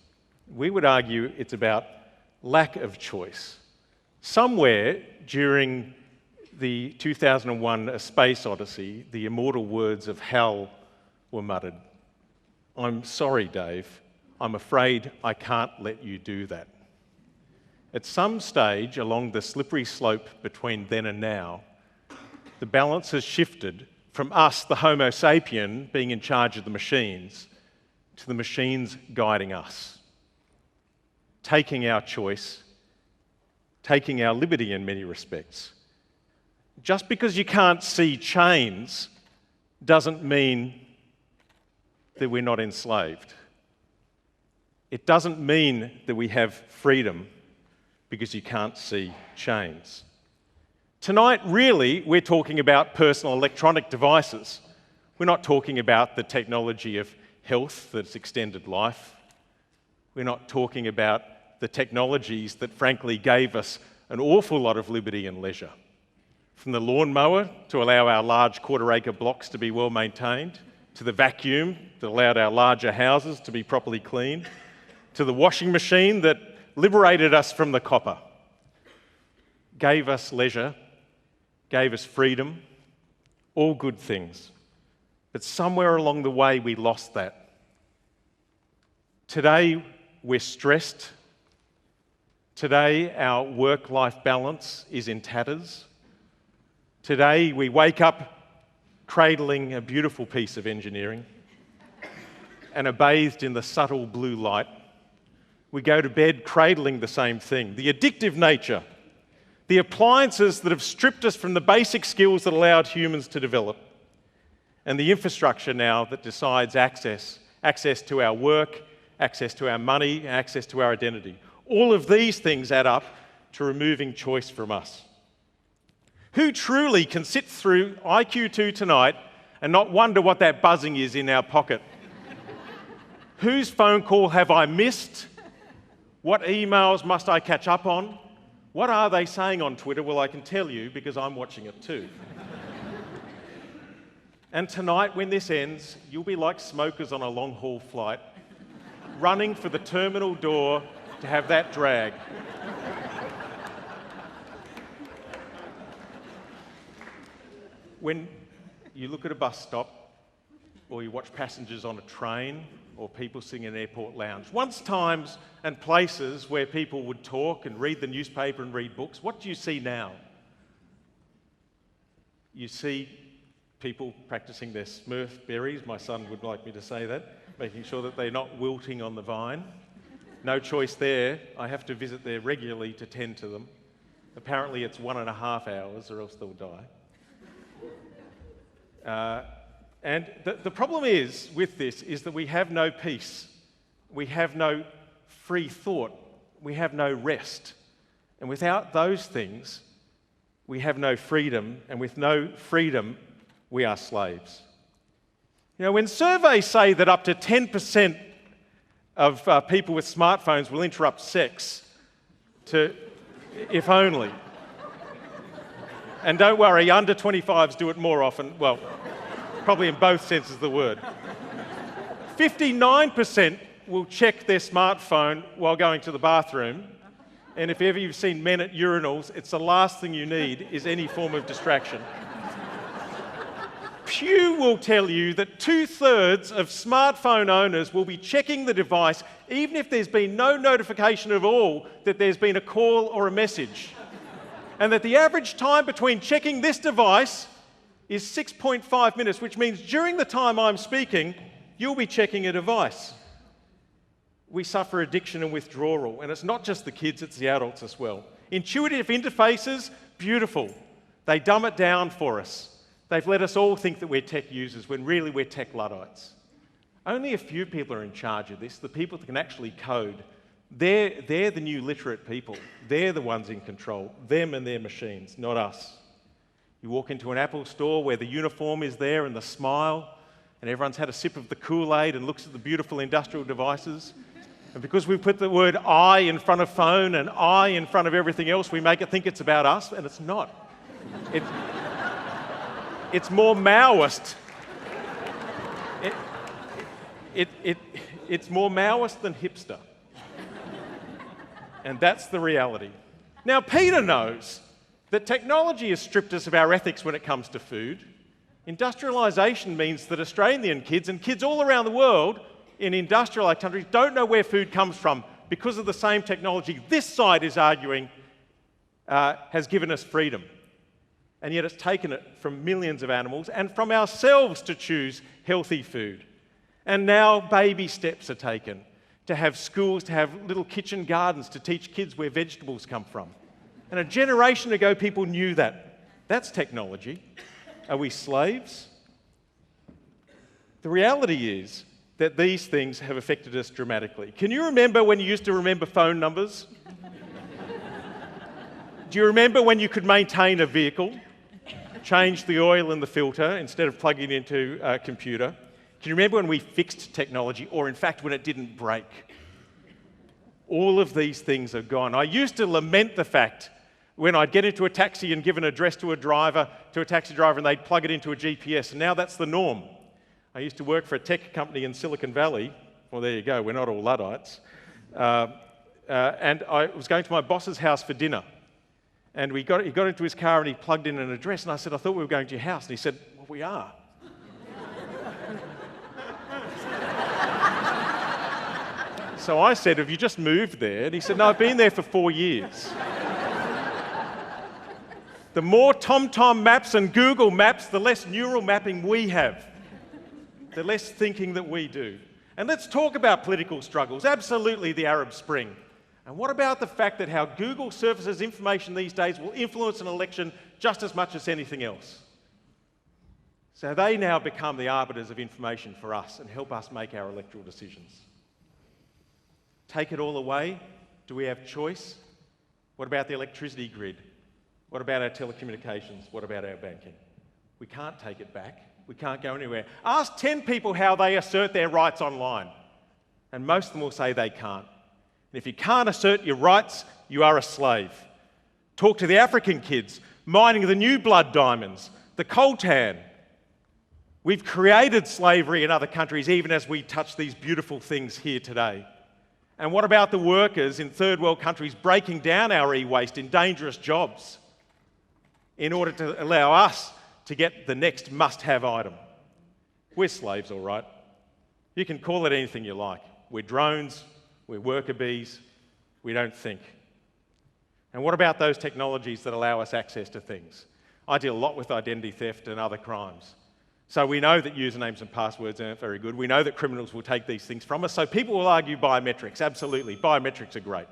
We would argue it's about lack of choice. Somewhere during the 2001 A Space Odyssey, the immortal words of Hal were muttered. "I'm sorry, Dave. I'm afraid I can't let you do that." At some stage along the slippery slope between then and now, the balance has shifted from us, the Homo sapien, being in charge of the machines, to the machines guiding us, taking our choice, taking our liberty in many respects. Just because you can't see chains doesn't mean that we're not enslaved. It doesn't mean that we have freedom because you can't see chains. Tonight, really, we're talking about personal electronic devices. We're not talking about the technology of health that's extended life. We're not talking about the technologies that frankly gave us an awful lot of liberty and leisure. From the lawnmower to allow our large quarter-acre blocks to be well maintained, to the vacuum that allowed our larger houses to be properly cleaned, to the washing machine that liberated us from the copper, gave us leisure, gave us freedom, all good things. But somewhere along the way we lost that. Today we're stressed. Today our work-life balance is in tatters. Today we wake up cradling a beautiful piece of engineering and are bathed in the subtle blue light. We go to bed cradling the same thing. The addictive nature, the appliances that have stripped us from the basic skills that allowed humans to develop, and the infrastructure now that decides access to our work, access to our money, access to our identity. All of these things add up to removing choice from us. Who truly can sit through IQ2 tonight and not wonder what that buzzing is in our pocket? Whose phone call have I missed? What emails must I catch up on? What are they saying on Twitter? Well, I can tell you because I'm watching it too. And tonight, when this ends, you'll be like smokers on a long-haul flight, running for the terminal door to have that drag. When you look at a bus stop, or you watch passengers on a train, or people sitting in an airport lounge, once times and places where people would talk and read the newspaper and read books, what do you see now? You see people practicing their Smurf berries, my son would like me to say that, making sure that they're not wilting on the vine. No choice there. I have to visit there regularly to tend to them. Apparently it's 1.5 hours or else they'll die. And the problem is with this is that we have no peace. We have no free thought. We have no rest. And without those things, we have no freedom. And with no freedom, we are slaves. You know, when surveys say that up to 10% of people with smartphones will interrupt sex, if only. And don't worry, under 25s do it more often. Well, probably in both senses of the word. 59% will check their smartphone while going to the bathroom. And if ever you've seen men at urinals, it's the last thing you need is any form of distraction. Pew will tell you that 2/3 of smartphone owners will be checking the device even if there's been no notification at all that there's been a call or a message. And that the average time between checking this device is 6.5 minutes, which means during the time I'm speaking, you'll be checking a device. We suffer addiction and withdrawal, and it's not just the kids, it's the adults as well. Intuitive interfaces, beautiful. They dumb it down for us. They've let us all think that we're tech users when really we're tech Luddites. Only a few people are in charge of this, the people that can actually code. They're the new literate people. They're the ones in control, them and their machines, not us. You walk into an Apple store where the uniform is there and the smile, and everyone's had a sip of the Kool-Aid and looks at the beautiful industrial devices. And because we put the word I in front of phone and I in front of everything else, we make it think it's about us, and it's not. It's more Maoist. It's more Maoist than hipster. And that's the reality. Now, Peter knows that technology has stripped us of our ethics when it comes to food. Industrialisation means that Australian kids and kids all around the world in industrialised countries don't know where food comes from because of the same technology this side is arguing has given us freedom. And yet it's taken it from millions of animals and from ourselves to choose healthy food. And now baby steps are taken to have schools, to have little kitchen gardens to teach kids where vegetables come from. And a generation ago, people knew that. That's technology. Are we slaves? The reality is that these things have affected us dramatically. Can you remember when you used to remember phone numbers? Do you remember when you could maintain a vehicle, change the oil in the filter instead of plugging it into a computer? Can you remember when we fixed technology, or in fact when it didn't break? All of these things are gone. I used to lament the fact when I'd get into a taxi and give an address to a taxi driver, and they'd plug it into a GPS, and now that's the norm. I used to work for a tech company in Silicon Valley. Well, there you go, we're not all Luddites. And I was going to my boss's house for dinner. And he got into his car and he plugged in an address, and I said, I thought we were going to your house. And he said, well, we are. So I said, have you just moved there? And he said, no, I've been there for 4 years. The more TomTom maps and Google Maps, the less neural mapping we have, the less thinking that we do. And let's talk about political struggles. Absolutely the Arab Spring. And what about the fact that how Google surfaces information these days will influence an election just as much as anything else? So they now become the arbiters of information for us and help us make our electoral decisions. Take it all away? Do we have choice? What about the electricity grid? What about our telecommunications? What about our banking? We can't take it back. We can't go anywhere. Ask 10 people how they assert their rights online, and most of them will say they can't. And if you can't assert your rights, you are a slave. Talk to the African kids mining the new blood diamonds, the coltan. We've created slavery in other countries even as we touch these beautiful things here today. And what about the workers in third world countries breaking down our e-waste in dangerous jobs in order to allow us to get the next must-have item? We're slaves, all right. You can call it anything you like. We're drones, we're worker bees, we don't think. And what about those technologies that allow us access to things? I deal a lot with identity theft and other crimes. So we know that usernames and passwords aren't very good. We know that criminals will take these things from us. So people will argue biometrics. Absolutely, biometrics are great.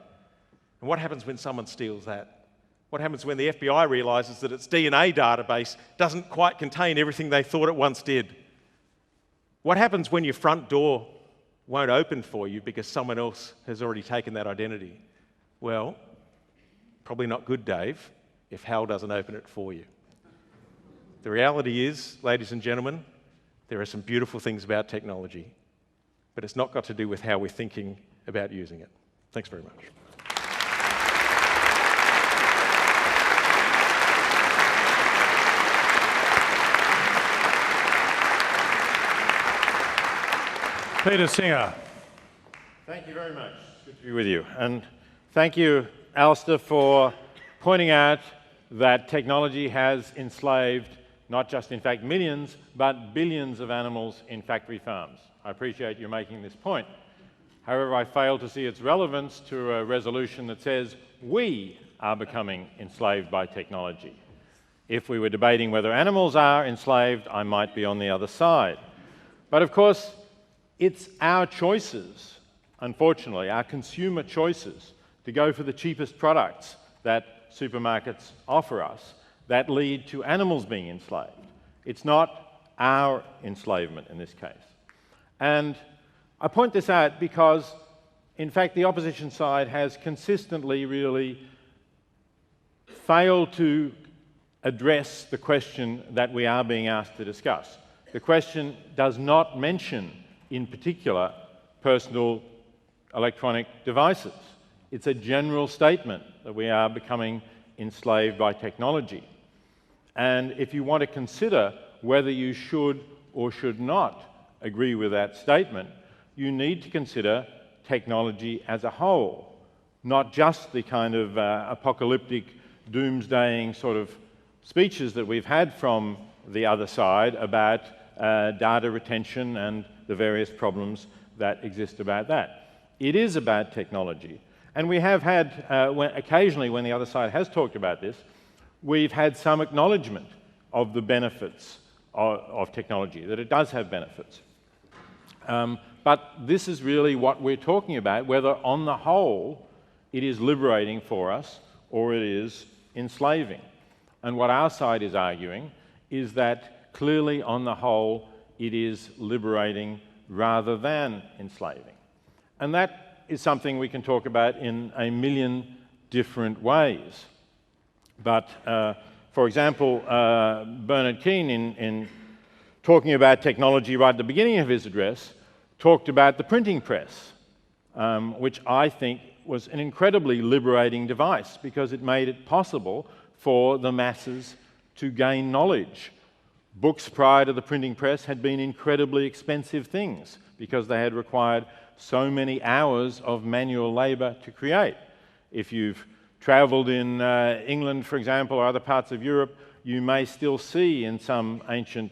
And what happens when someone steals that? What happens when the FBI realises that its DNA database doesn't quite contain everything they thought it once did? What happens when your front door won't open for you because someone else has already taken that identity? Well, probably not good, Dave, if Hal doesn't open it for you. The reality is, ladies and gentlemen, there are some beautiful things about technology, but it's not got to do with how we're thinking about using it. Thanks very much. Peter Singer. Thank you very much. It's good to be with you. And thank you, Alistair, for pointing out that technology has enslaved not just, in fact, millions, but billions of animals in factory farms. I appreciate you making this point. However, I fail to see its relevance to a resolution that says we are becoming enslaved by technology. If we were debating whether animals are enslaved, I might be on the other side. But of course, it's our choices, unfortunately, our consumer choices, to go for the cheapest products that supermarkets offer us that lead to animals being enslaved. It's not our enslavement in this case. And I point this out because, in fact, the opposition side has consistently really failed to address the question that we are being asked to discuss. The question does not mention, in particular, personal electronic devices. It's a general statement that we are becoming enslaved by technology. And if you want to consider whether you should or should not agree with that statement, you need to consider technology as a whole, not just the kind of apocalyptic, doomsdaying sort of speeches that we've had from the other side about data retention and the various problems that exist about that. It is about technology. And we have had, occasionally when the other side has talked about this, we've had some acknowledgement of the benefits of technology, that it does have benefits. But this is really what we're talking about, whether on the whole it is liberating for us or it is enslaving. And what our side is arguing is that clearly on the whole it is liberating rather than enslaving. And that is something we can talk about in a million different ways. But, for example, Bernard Keane, in talking about technology right at the beginning of his address, talked about the printing press, which I think was an incredibly liberating device because it made it possible for the masses to gain knowledge. Books prior to the printing press had been incredibly expensive things because they had required so many hours of manual labour to create. If you've travelled in England, for example, or other parts of Europe, you may still see in some ancient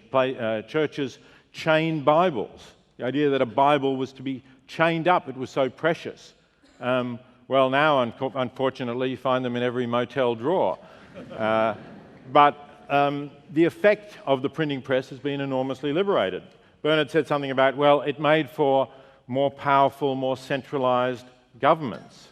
churches chained Bibles. The idea that a Bible was to be chained up, it was so precious. Well, now, unfortunately, you find them in every motel drawer. But the effect of the printing press has been enormously liberated. Bernard said something about, well, it made for more powerful, more centralised governments.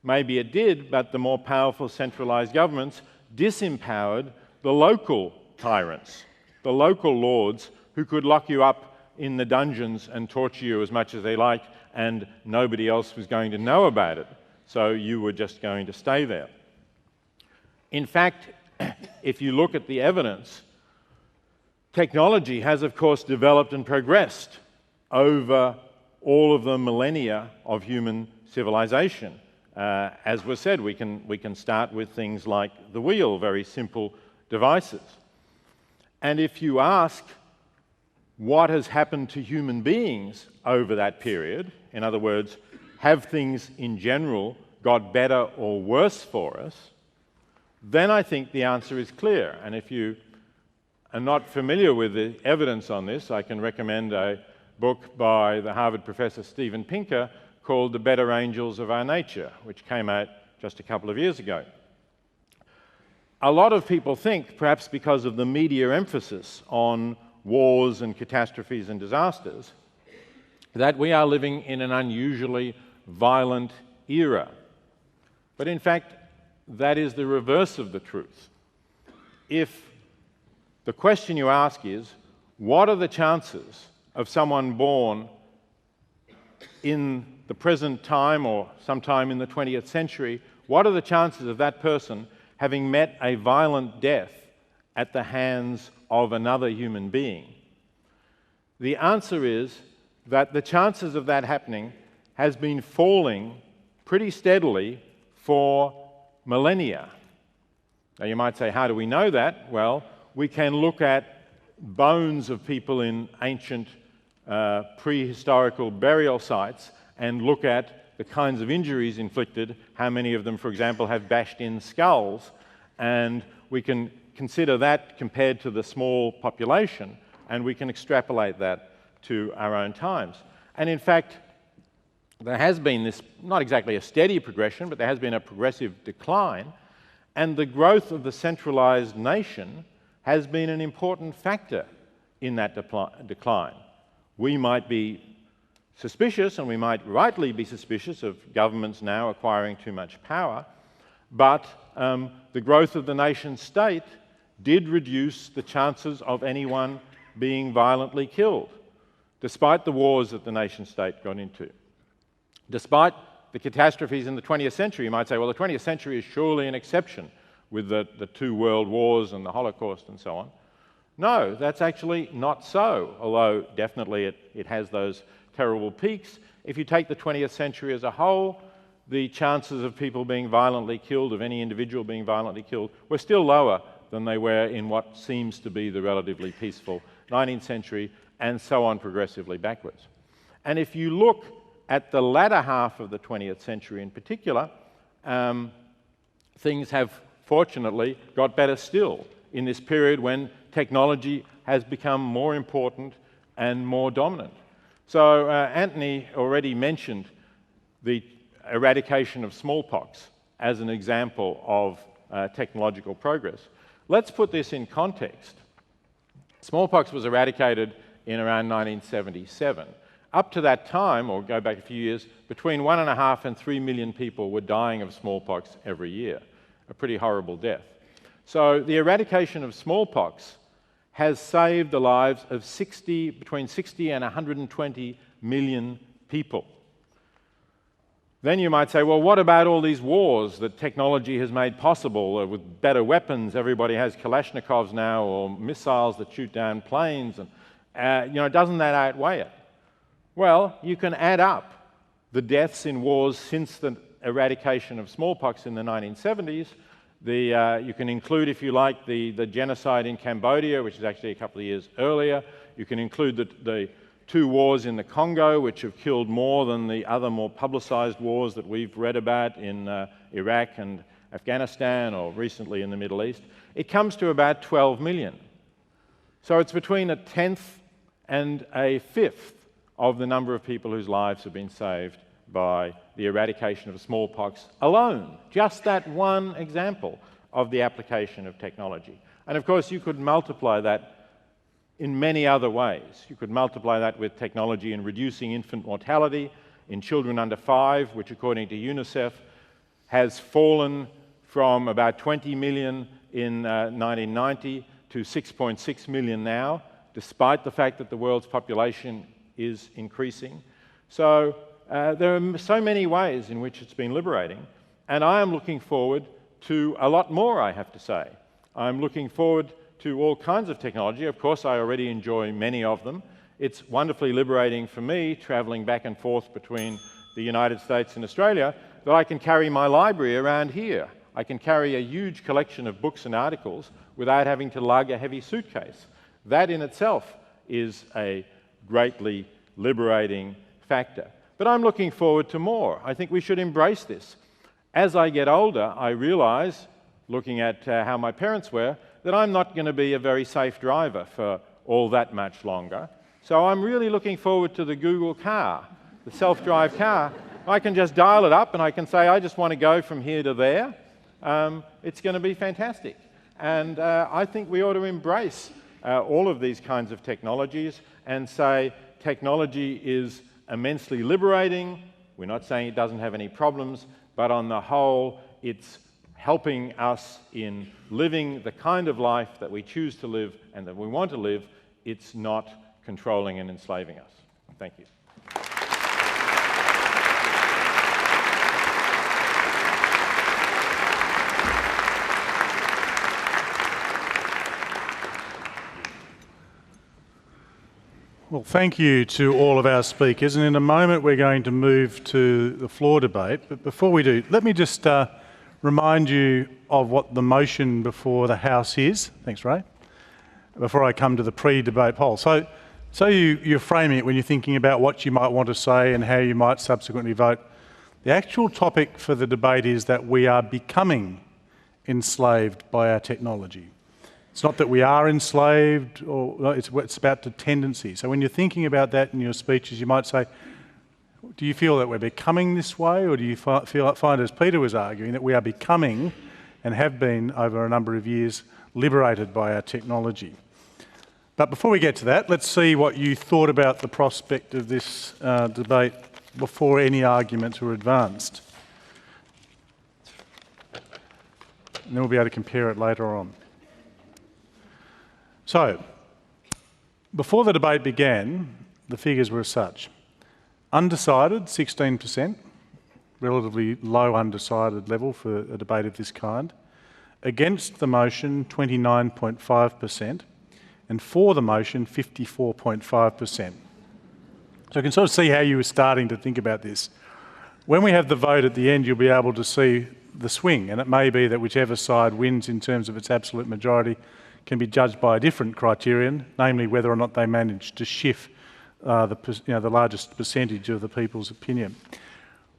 Maybe it did, but the more powerful centralised governments disempowered the local tyrants, the local lords who could lock you up in the dungeons and torture you as much as they liked, and nobody else was going to know about it, so you were just going to stay there. In fact, if you look at the evidence, technology has, of course, developed and progressed over all of the millennia of human civilization. As was said, we can start with things like the wheel, very simple devices. And if you ask what has happened to human beings over that period, in other words, have things in general got better or worse for us, then I think the answer is clear. And if you are not familiar with the evidence on this, I can recommend a book by the Harvard professor Steven Pinker called The Better Angels of Our Nature, which came out just a couple of years ago. A lot of people think, perhaps because of the media emphasis on wars and catastrophes and disasters, that we are living in an unusually violent era. But in fact, that is the reverse of the truth. If the question you ask is, what are the chances of someone born in the present time or sometime in the 20th century, what are the chances of that person having met a violent death at the hands of another human being? The answer is that the chances of that happening has been falling pretty steadily for millennia. Now you might say, how do we know that? Well, we can look at bones of people in ancient prehistorical burial sites and look at the kinds of injuries inflicted, how many of them, for example, have bashed-in skulls, and we can consider that compared to the small population, and we can extrapolate that to our own times. And in fact, there has been this, not exactly a steady progression, but there has been a progressive decline, and the growth of the centralized nation has been an important factor in that decline. We might be suspicious, and we might rightly be suspicious of governments now acquiring too much power, but the growth of the nation state did reduce the chances of anyone being violently killed, despite the wars that the nation state got into. Despite the catastrophes in the 20th century, you might say, well, the 20th century is surely an exception with the two world wars and the Holocaust and so on. No, that's actually not so, although definitely it has those terrible peaks. If you take the 20th century as a whole, the chances of people being violently killed, of any individual being violently killed, were still lower than they were in what seems to be the relatively peaceful 19th century, and so on progressively backwards. And if you look at the latter half of the 20th century in particular, things have fortunately got better still in this period when technology has become more important and more dominant. So Anthony already mentioned the eradication of smallpox as an example of technological progress. Let's put this in context. Smallpox was eradicated in around 1977. Up to that time, or go back a few years, between 1.5 and 3 million people were dying of smallpox every year, a pretty horrible death. So the eradication of smallpox has saved the lives of between 60 and 120 million people. Then you might say, well, what about all these wars that technology has made possible with better weapons? Everybody has Kalashnikovs now, or missiles that shoot down planes, and doesn't that outweigh it? Well, you can add up the deaths in wars since the eradication of smallpox in the 1970s. You can include, if you like, the genocide in Cambodia, which is actually a couple of years earlier. You can include the two wars in the Congo, which have killed more than the other more publicized wars that we've read about in Iraq and Afghanistan, or recently in the Middle East. It comes to about 12 million. So it's between 1/10 and 1/5 of the number of people whose lives have been saved by the eradication of smallpox alone. Just that one example of the application of technology. And of course, you could multiply that in many other ways. You could multiply that with technology in reducing infant mortality in children under 5, which according to UNICEF has fallen from about 20 million in 1990 to 6.6 million now, despite the fact that the world's population is increasing. So there are so many ways in which it's been liberating, and I am looking forward to a lot more, I have to say. I'm looking forward to all kinds of technology. Of course, I already enjoy many of them. It's wonderfully liberating for me, travelling back and forth between the United States and Australia, that I can carry my library around here. I can carry a huge collection of books and articles without having to lug a heavy suitcase. That in itself is a greatly liberating factor. But I'm looking forward to more. I think we should embrace this. As I get older, I realise, looking at how my parents were, that I'm not going to be a very safe driver for all that much longer. So I'm really looking forward to the Google car, the self-drive car. I can just dial it up and I can say, I just want to go from here to there. It's going to be fantastic. And I think we ought to embrace all of these kinds of technologies and say technology is immensely liberating. We're not saying it doesn't have any problems, but on the whole, it's helping us in living the kind of life that we choose to live and that we want to live. It's not controlling and enslaving us. Thank you. Well, thank you to all of our speakers, and in a moment we're going to move to the floor debate. But before we do, let me just remind you of what the motion before the House is. Thanks, Ray. Before I come to the pre-debate poll. So So you're framing it when you're thinking about what you might want to say and how you might subsequently vote. The actual topic for the debate is that we are becoming enslaved by our technology. It's not that we are enslaved, or no, it's about the tendency. So when you're thinking about that in your speeches, you might say, do you feel that we're becoming this way, or do you find, as Peter was arguing, that we are becoming, and have been over a number of years, liberated by our technology? But before we get to that, let's see what you thought about the prospect of this debate before any arguments were advanced. And then we'll be able to compare it later on. So, before the debate began, the figures were as such. Undecided, 16%, relatively low undecided level for a debate of this kind. Against the motion, 29.5%. And for the motion, 54.5%. So you can sort of see how you were starting to think about this. When we have the vote at the end, you'll be able to see the swing, and it may be that whichever side wins in terms of its absolute majority can be judged by a different criterion, namely whether or not they manage to shift the largest percentage of the people's opinion.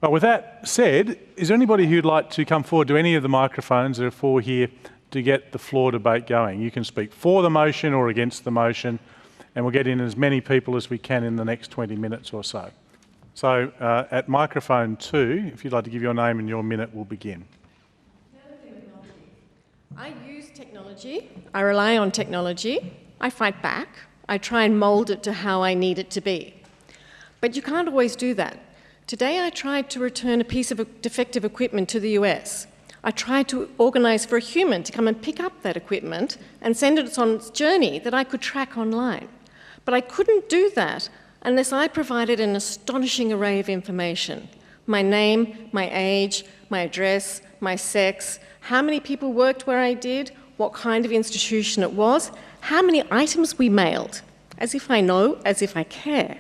Well, with that said, is there anybody who'd like to come forward to any of the microphones that are for here to get the floor debate going? You can speak for the motion or against the motion, and we'll get in as many people as we can in the next 20 minutes or so. So at microphone 2, if you'd like to give your name and your minute, we'll begin. I use technology, I rely on technology, I fight back, I try and mould it to how I need it to be. But you can't always do that. Today I tried to return a piece of defective equipment to the US. I tried to organise for a human to come and pick up that equipment and send it on its journey that I could track online. But I couldn't do that unless I provided an astonishing array of information. My name, my age, my address, my sex, how many people worked where I did, what kind of institution it was, how many items we mailed, as if I know, as if I care.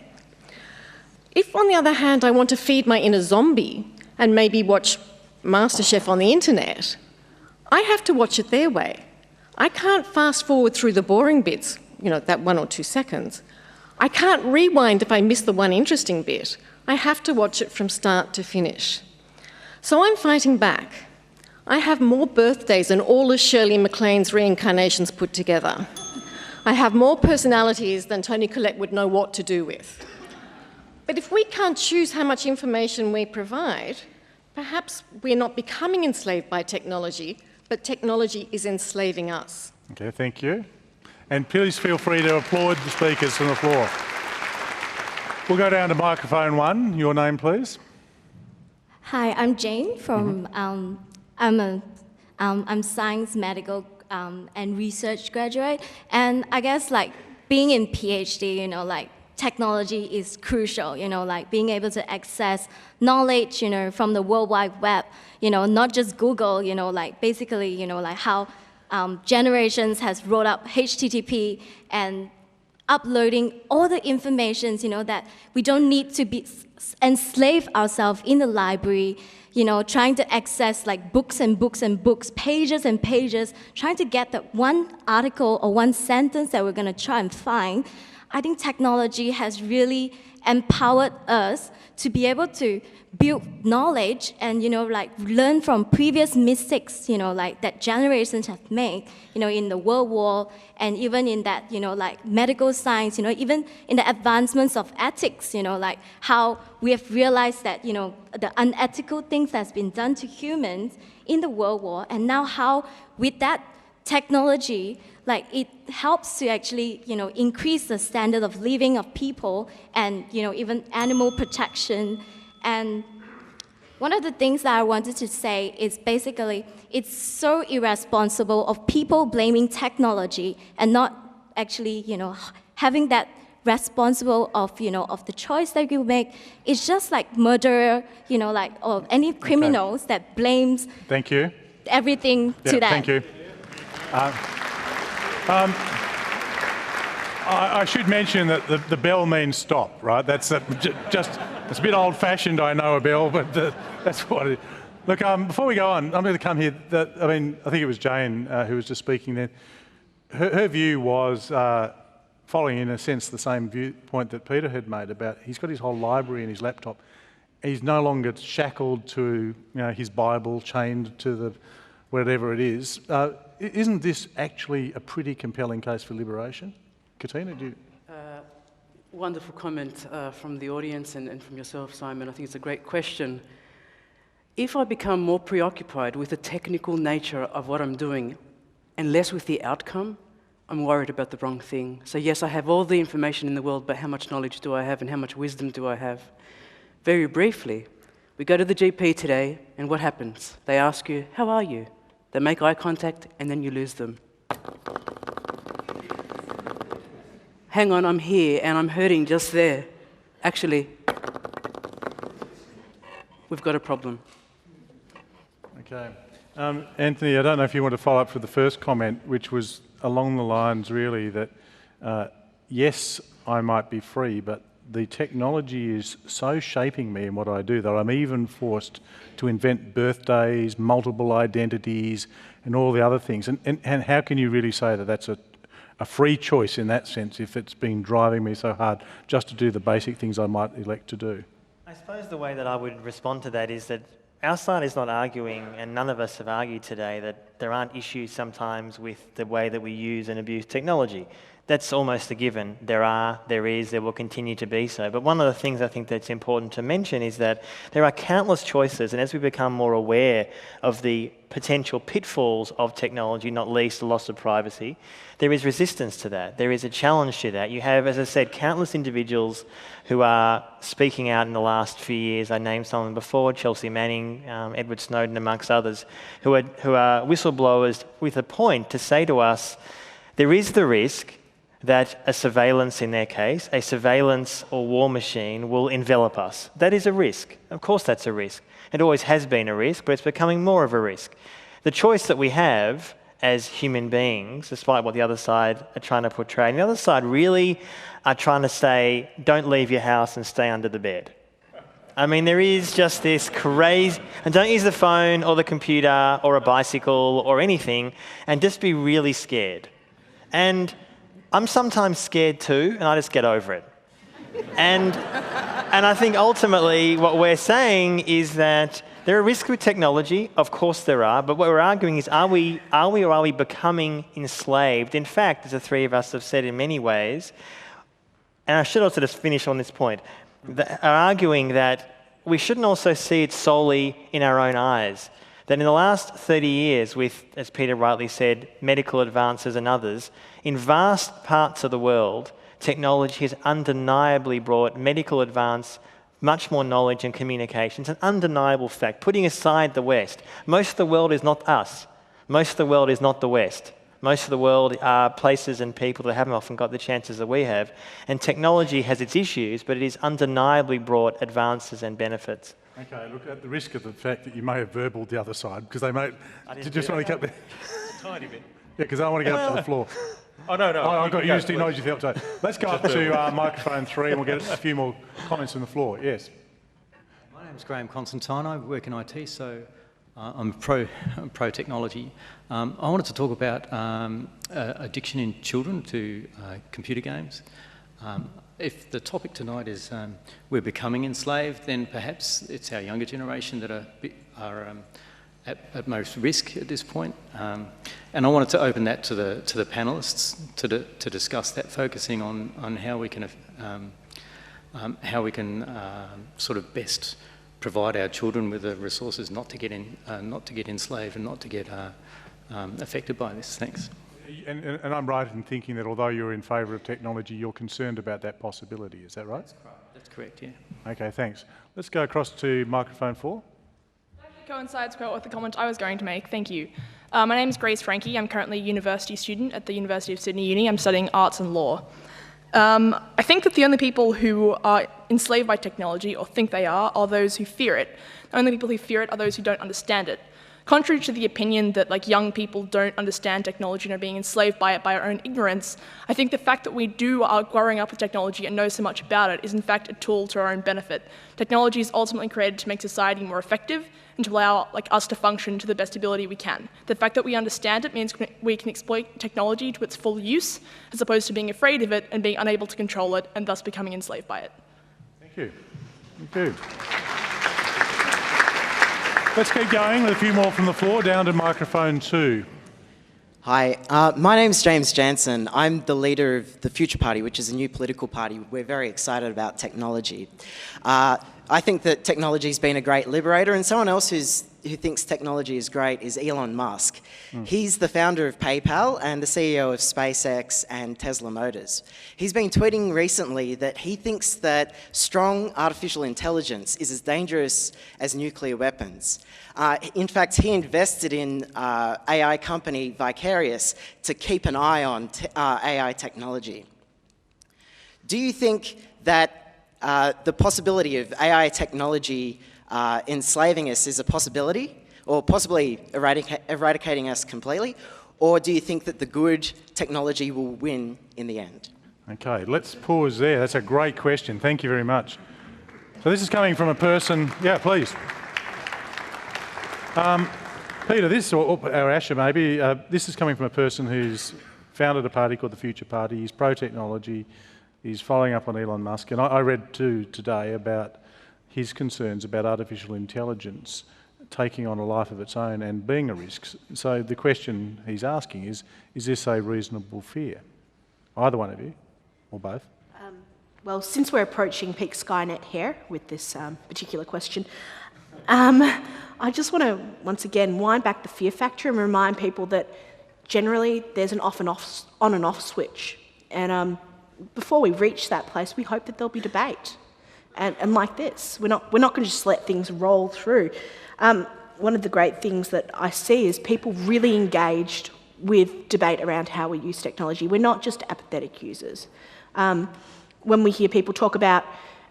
If, on the other hand, I want to feed my inner zombie and maybe watch MasterChef on the internet, I have to watch it their way. I can't fast forward through the boring bits, that 1 or 2 seconds. I can't rewind if I miss the one interesting bit. I have to watch it from start to finish. So I'm fighting back. I have more birthdays than all of Shirley MacLaine's reincarnations put together. I have more personalities than Toni Collette would know what to do with. But if we can't choose how much information we provide, perhaps we're not becoming enslaved by technology, but technology is enslaving us. Okay, thank you. And please feel free to applaud the speakers from the floor. We'll go down to microphone 1. Your name, please. Hi, I'm Jane from, I'm science, medical, and research graduate. And I guess being in PhD, technology is crucial, being able to access knowledge, from the World Wide Web, not just Google, basically, how generations has rolled up HTTP and uploading all the information, that we don't need to be enslave ourselves in the library, trying to access books and books and books, pages and pages, trying to get that one article or one sentence that we're going to try and find. I think technology has really empowered us to be able to build knowledge and, learn from previous mistakes, that generations have made, in the World War and even in that, medical science, even in the advancements of ethics, how we have realized that, the unethical things that's been done to humans in the World War, and now how with that technology, it helps to actually, increase the standard of living of people and, even animal protection. And one of the things that I wanted to say is basically, it's so irresponsible of people blaming technology and not actually, having that responsible of, of the choice that you make. It's just like murderer, or any criminals that blames Thank you. everything to that. Thank you. I should mention that the bell means stop, right? That's just, it's a bit old-fashioned, I know, a bell, but that's what it is. Look, before we go on, I'm going to come here. I think it was Jane who was just speaking there. Her view was following in a sense the same viewpoint that Peter had made about he's got his whole library in his laptop. He's no longer shackled to his Bible, chained to the whatever it is. Isn't this actually a pretty compelling case for liberation? Katina, do you... Wonderful comment from the audience and from yourself, Simon. I think it's a great question. If I become more preoccupied with the technical nature of what I'm doing and less with the outcome, I'm worried about the wrong thing. So yes, I have all the information in the world, but how much knowledge do I have and how much wisdom do I have? Very briefly, we go to the GP today, and what happens? They ask you, how are you? They make eye contact, and then you lose them. Hang on, I'm here, and I'm hurting just there. Actually, we've got a problem. Okay. Anthony, I don't know if you want to follow up with the first comment, which was along the lines really that, yes, I might be free, but the technology is so shaping me in what I do that I'm even forced to invent birthdays, multiple identities, and all the other things. And how can you really say that that's a free choice in that sense if it's been driving me so hard just to do the basic things I might elect to do? I suppose the way that I would respond to that is that our side is not arguing, and none of us have argued today, that there aren't issues sometimes with the way that we use and abuse technology. That's almost a given. There are, there is, there will continue to be so. But one of the things I think that's important to mention is that there are countless choices, and as we become more aware of the potential pitfalls of technology, not least the loss of privacy, there is resistance to that. There is a challenge to that. You have, as I said, countless individuals who are speaking out in the last few years. I named some of them before, Chelsea Manning, Edward Snowden, amongst others, who are whistleblowers with a point to say to us, there is the risk that a surveillance, in their case, a surveillance or war machine will envelop us. That is a risk. Of course that's a risk. It always has been a risk, but it's becoming more of a risk. The choice that we have as human beings, despite what the other side are trying to portray, and the other side really are trying to say, don't leave your house and stay under the bed. I mean, there is just this crazy, and don't use the phone or the computer or a bicycle or anything, and just be really scared. And I'm sometimes scared too, and I just get over it. And I think ultimately what we're saying is that there are risks with technology. Of course there are, but what we're arguing is are we or are we becoming enslaved? In fact, as the three of us have said in many ways, and I should also just finish on this point, are arguing that we shouldn't also see it solely in our own eyes. That in the last 30 years with, as Peter rightly said, medical advances and others, in vast parts of the world, technology has undeniably brought medical advance, much more knowledge and communication. It's an undeniable fact. Putting aside the West, most of the world is not us. Most of the world is not the West. Most of the world are places and people that haven't often got the chances that we have. And technology has its issues, but it has undeniably brought advances and benefits. Okay, look, at the risk of the fact that you may have verbaled the other side, because they may... Did you just want to get there? A tiny bit. Yeah, because I want to get up to the floor. Oh, no. I've got used to acknowledge the upside. Let's go up to microphone 3 and we'll get a few more comments from the floor. Yes. My name's Graham Constantine. I work in IT, so I'm pro-technology. I wanted to talk about addiction in children to computer games. If the topic tonight is we're becoming enslaved, then perhaps it's our younger generation that are at most risk at this point. And I wanted to open that to the panellists to discuss that, focusing on how we can sort of best provide our children with the resources not to get enslaved and not to get affected by this. Thanks. And I'm right in thinking that although you're in favour of technology, you're concerned about that possibility. Is that right? That's correct, yeah. Okay, thanks. Let's go across to microphone 4. Coincides quite with the comment I was going to make. Thank you. My name is Grace Frankie. I'm currently a university student at the University of Sydney Uni. I'm studying arts and law. I think that the only people who are enslaved by technology, or think they are those who fear it. The only people who fear it are those who don't understand it. Contrary to the opinion that like young people don't understand technology and are being enslaved by it by our own ignorance, I think the fact that we are growing up with technology and know so much about it is in fact a tool to our own benefit. Technology is ultimately created to make society more effective and to allow us to function to the best ability we can. The fact that we understand it means we can exploit technology to its full use, as opposed to being afraid of it and being unable to control it and thus becoming enslaved by it. Thank you. Thank you. Let's keep going with a few more from the floor, down to microphone 2. Hi, my name's James Jansen. I'm the leader of the Future Party, which is a new political party. We're very excited about technology. I think that technology's been a great liberator, and someone else who thinks technology is great is Elon Musk. He's the founder of PayPal and the CEO of SpaceX and Tesla Motors. He's been tweeting recently that he thinks that strong artificial intelligence is as dangerous as nuclear weapons. In fact, he invested in AI company Vicarious to keep an eye on AI technology. Do you think that the possibility of AI technology enslaving us is a possibility, or possibly eradicating us completely? Or do you think that the good technology will win in the end? Okay, let's pause there. That's a great question. Thank you very much. So this is coming from a person... Yeah, please. Peter, or Asher maybe, this is coming from a person who's founded a party called the Future Party. He's pro-technology. He's following up on Elon Musk. And I read too today about his concerns about artificial intelligence taking on a life of its own and being a risk. So the question he's asking is this a reasonable fear? Either one of you, or both? Well, since we're approaching peak Skynet here with this particular question, I just want to, once again, wind back the fear factor and remind people that generally there's an on and off switch. And before we reach that place, we hope that there'll be debate. And like this, we're not going to just let things roll through. One of the great things that I see is people really engaged with debate around how we use technology. We're not just apathetic users. When we hear people talk about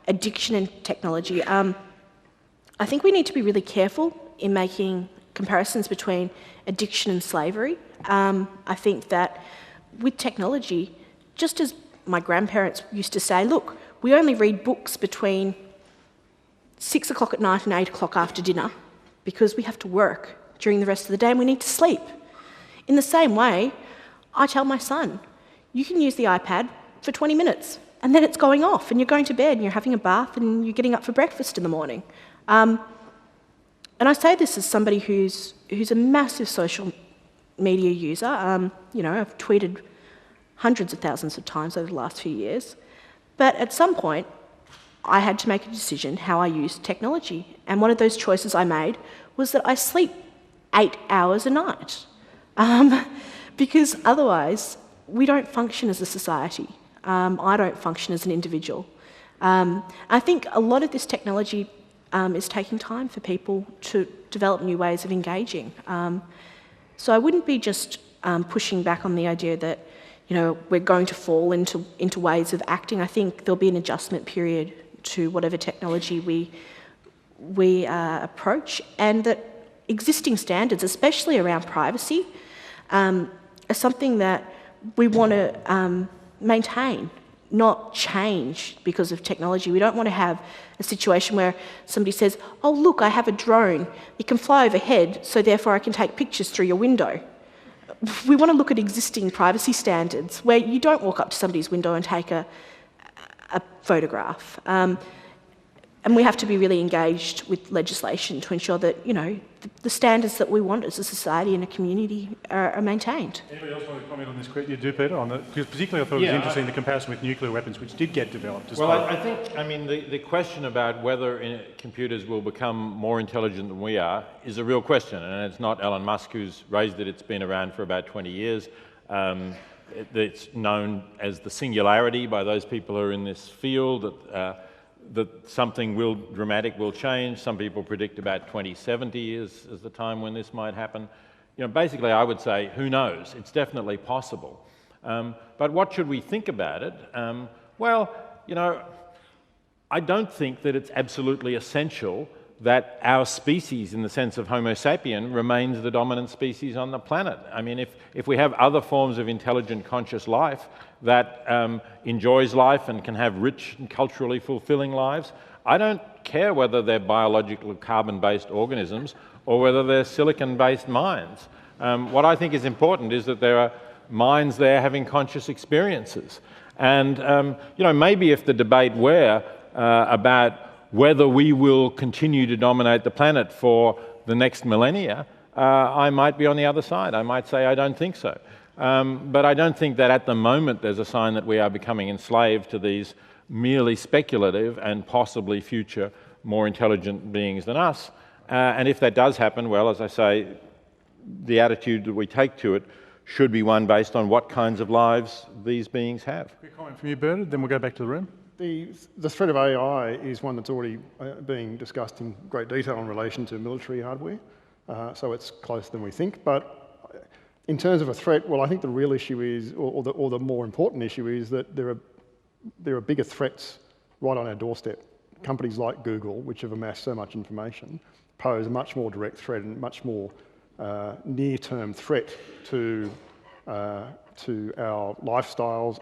addiction and technology, I think we need to be really careful in making comparisons between addiction and slavery. I think that with technology, just as my grandparents used to say, look, we only read books between 6 o'clock at night and 8 o'clock after dinner because we have to work during the rest of the day and we need to sleep. In the same way, I tell my son, you can use the iPad for 20 minutes and then it's going off and you're going to bed and you're having a bath and you're getting up for breakfast in the morning. And I say this as somebody who's a massive social media user. I've tweeted hundreds of thousands of times over the last few years. But at some point, I had to make a decision how I used technology. And one of those choices I made was that I sleep 8 hours a night. Because otherwise, we don't function as a society. I don't function as an individual. I think a lot of this technology is taking time for people to develop new ways of engaging. So I wouldn't be just pushing back on the idea that we're going to fall into ways of acting. I think there'll be an adjustment period to whatever technology we approach, and that existing standards, especially around privacy, are something that we want to maintain, not change because of technology. We don't want to have a situation where somebody says, oh, look, I have a drone. It can fly overhead, so therefore I can take pictures through your window. We want to look at existing privacy standards where you don't walk up to somebody's window and take a photograph. And we have to be really engaged with legislation to ensure that, the standards that we want as a society and a community are maintained. Anybody else want to comment on this question? You do, Peter, on that? Because particularly I thought it was interesting, the comparison with nuclear weapons, which did get developed. Well, I think, the question about whether computers will become more intelligent than we are is a real question, and it's not Elon Musk who's raised it. It's been around for about 20 years. It's known as the singularity by those people who are in this field, that something dramatic will change. Some people predict about 2070 as the time when this might happen. Basically I would say, who knows? It's definitely possible. But what should we think about it? I don't think that it's absolutely essential that our species, in the sense of Homo sapien, remains the dominant species on the planet. I mean, if we have other forms of intelligent, conscious life that enjoys life and can have rich and culturally fulfilling lives, I don't care whether they're biological carbon-based organisms or whether they're silicon-based minds. What I think is important is that there are minds there having conscious experiences. And maybe if the debate were about whether we will continue to dominate the planet for the next millennia, I might be on the other side. I might say I don't think so. But I don't think that at the moment there's a sign that we are becoming enslaved to these merely speculative and possibly future more intelligent beings than us. And if that does happen, well, as I say, the attitude that we take to it should be one based on what kinds of lives these beings have. Quick comment from you, Bernard, then we'll go back to the room. The threat of AI is one that's already being discussed in great detail in relation to military hardware, so it's closer than we think. But in terms of a threat, well, I think the real issue is, or the more important issue is that there are bigger threats right on our doorstep. Companies like Google, which have amassed so much information, pose a much more direct threat and much more near-term threat to our lifestyles,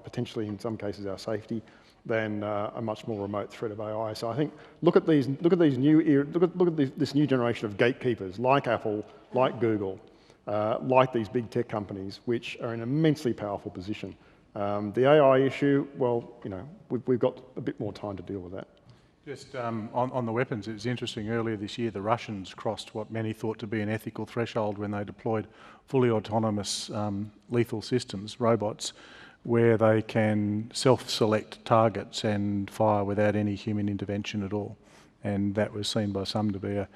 potentially in some cases our safety, than a much more remote threat of AI. So I think look at this new generation of gatekeepers like Apple, like Google, like these big tech companies, which are in an immensely powerful position. The AI issue, well, we've got a bit more time to deal with that. Just on the weapons, it was interesting, earlier this year the Russians crossed what many thought to be an ethical threshold when they deployed fully autonomous lethal systems, robots, where they can self-select targets and fire without any human intervention at all. And that was seen by some to be a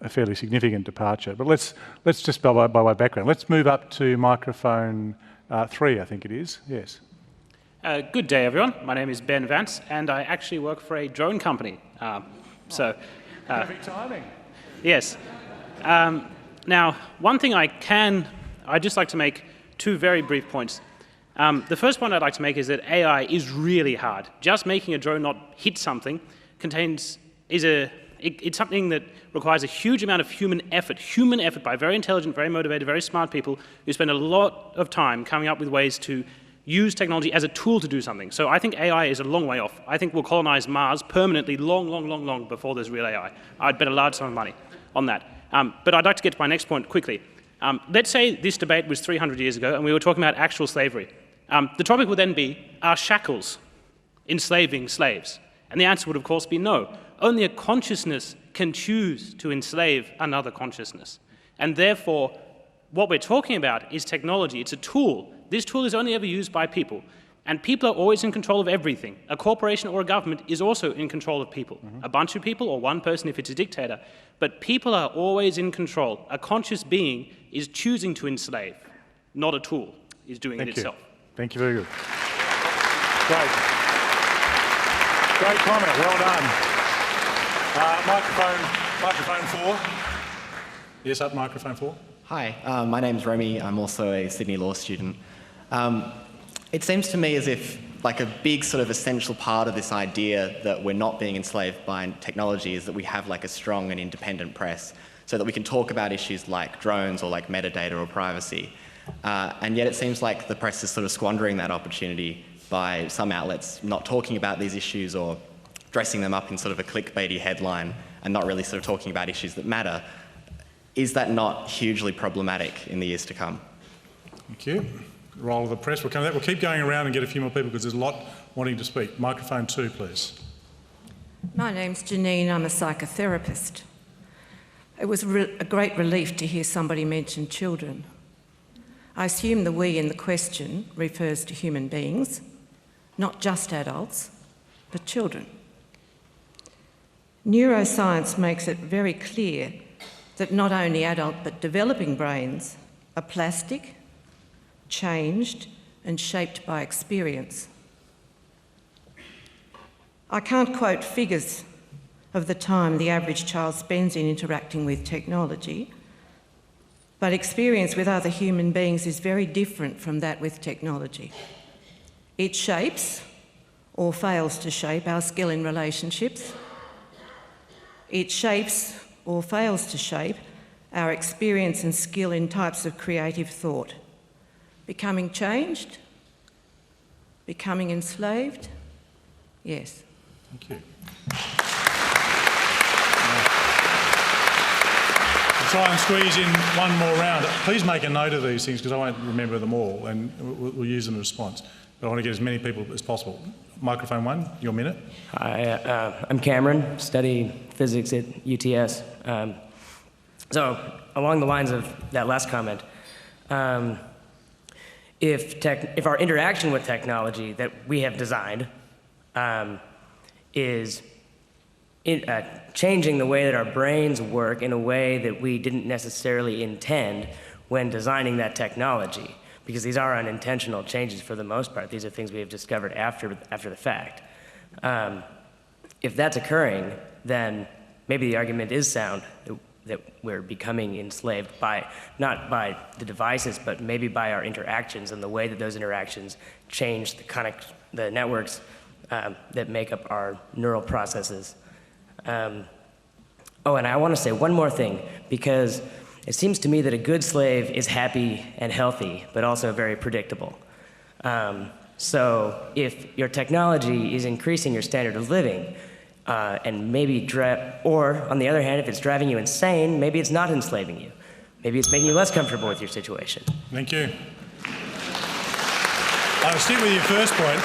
fairly significant departure. But let's just, by way of background, let's move up to microphone 3, I think it is. Yes. Good day, everyone. My name is Ben Vance, and I actually work for a drone company. Perfect timing. Yes. Now, one thing I'd just like to make 2 very brief points. The first point I'd like to make is that AI is really hard. Just making a drone not hit something it's something that requires a huge amount of human effort by very intelligent, very motivated, very smart people who spend a lot of time coming up with ways to use technology as a tool to do something. So I think AI is a long way off. I think we'll colonize Mars permanently long before there's real AI. I'd bet a large sum of money on that. But I'd like to get to my next point quickly. Let's say this debate was 300 years ago and we were talking about actual slavery. The topic would then be, are shackles enslaving slaves? And the answer would, of course, be no. Only a consciousness can choose to enslave another consciousness. And therefore, what we're talking about is technology. It's a tool. This tool is only ever used by people. And people are always in control of everything. A corporation or a government is also in control of people. A bunch of people or one person if it's a dictator. But people are always in control. A conscious being is choosing to enslave, not a tool is doing it itself. Thank you, very good. Great. Great comment, well done. Microphone 4. Yes, up microphone 4. Hi, my name's Remy. I'm also a Sydney law student. It seems to me as if like a big sort of essential part of this idea that we're not being enslaved by technology is that we have like a strong and independent press so that we can talk about issues like drones or like metadata or privacy. And yet it seems like the press is sort of squandering that opportunity by some outlets not talking about these issues or dressing them up in sort of a clickbaity headline and not really sort of talking about issues that matter. Is that not hugely problematic in the years to come? Thank you. Role of the press. We'll keep going around and get a few more people because there's a lot wanting to speak. Microphone 2, please. My name's Janine. I'm a psychotherapist. It was a great relief to hear somebody mention children. I assume the we in the question refers to human beings, not just adults, but children. Neuroscience makes it very clear that not only adult but developing brains are plastic, changed and shaped by experience. I can't quote figures of the time the average child spends in interacting with technology, but experience with other human beings is very different from that with technology. It shapes or fails to shape our skill in relationships. It shapes, or fails to shape, our experience and skill in types of creative thought. Becoming changed? Becoming enslaved? Yes. Thank you. We'll try and squeeze in one more round. Please make a note of these things because I won't remember them all, and we'll use them in response. But I want to get as many people as possible. Microphone one, your minute. Hi, I'm Cameron, study physics at UTS. So, along the lines of that last comment, if our interaction with technology that we have designed is changing the way that our brains work in a way that we didn't necessarily intend when designing that technology, because these are unintentional changes for the most part. These are things we have discovered after the fact. If that's occurring, then maybe the argument is sound that we're becoming enslaved not by the devices, but maybe by our interactions and the way that those interactions change the networks that make up our neural processes. Oh, and I want to say one more thing, because it seems to me that a good slave is happy and healthy, but also very predictable. So if your technology is increasing your standard of living, and maybe or on the other hand, if it's driving you insane, maybe it's not enslaving you. Maybe it's making you less comfortable with your situation. Thank you. I'll stick with your first point.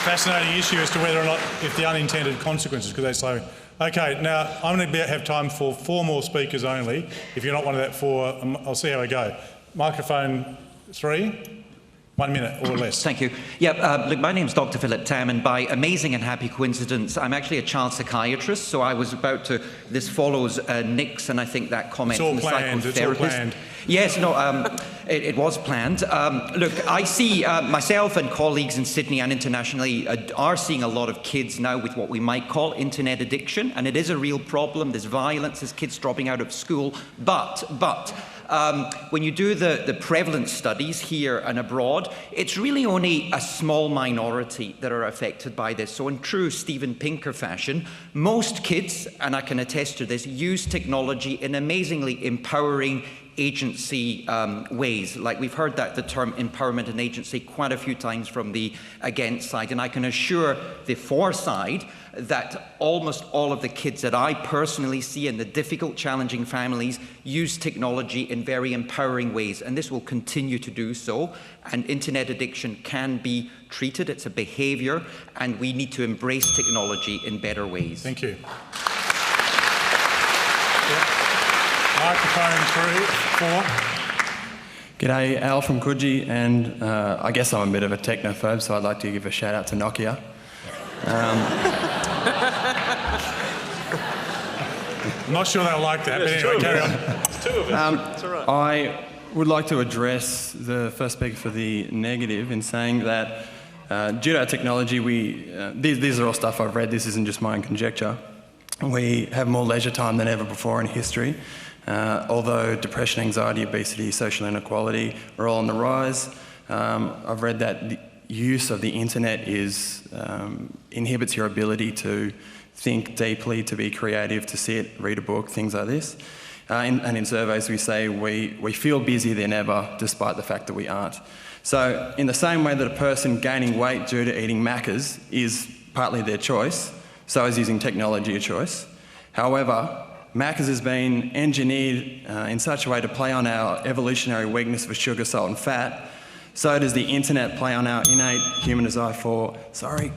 Fascinating issue as to whether or not, if the unintended consequences, because they're slow. Okay, now I'm going to have time for 4 more speakers only. If you're not one of that 4, I'll see how I go. Microphone 3. 1 minute or less. Thank you. Yeah, look, my name's Dr. Philip Tam, and by amazing and happy coincidence, I'm actually a child psychiatrist, so I was about to, this follows Nick's, and I think that comment from the psychotherapist. It's all planned. Yes, no, it was planned. Look, I see myself and colleagues in Sydney and internationally are seeing a lot of kids now with what we might call internet addiction, and it is a real problem. There's violence, there's kids dropping out of school, but when you do the prevalence studies here and abroad, it's really only a small minority that are affected by this. So in true Steven Pinker fashion, most kids, and I can attest to this, use technology in amazingly empowering agency ways. Like we've heard the term empowerment and agency quite a few times from the against side, and I can assure the for side that almost all of the kids that I personally see in the difficult, challenging families use technology in very empowering ways, and this will continue to do so. And internet addiction can be treated. It's a behavior, and we need to embrace technology in better ways. Thank you. Microphone 4. G'day, Al from Coogee, and I guess I'm a bit of a technophobe, so I'd like to give a shout out to Nokia. I'm not sure they'll like that, but anyway, carry on. It's 2 of us. It's all right. I would like to address the first speaker for the negative in saying that due to our technology, these are all stuff I've read, this isn't just my own conjecture. We have more leisure time than ever before in history. Although depression, anxiety, obesity, social inequality are all on the rise, I've read that the use of the internet inhibits your ability to think deeply, to be creative, to sit, read a book, things like this. And in surveys we say we feel busier than ever despite the fact that we aren't. So in the same way that a person gaining weight due to eating Maccas is partly their choice, so is using technology a choice. However, Maccas has been engineered in such a way to play on our evolutionary weakness for sugar, salt and fat. So does the internet play on our innate human desire for,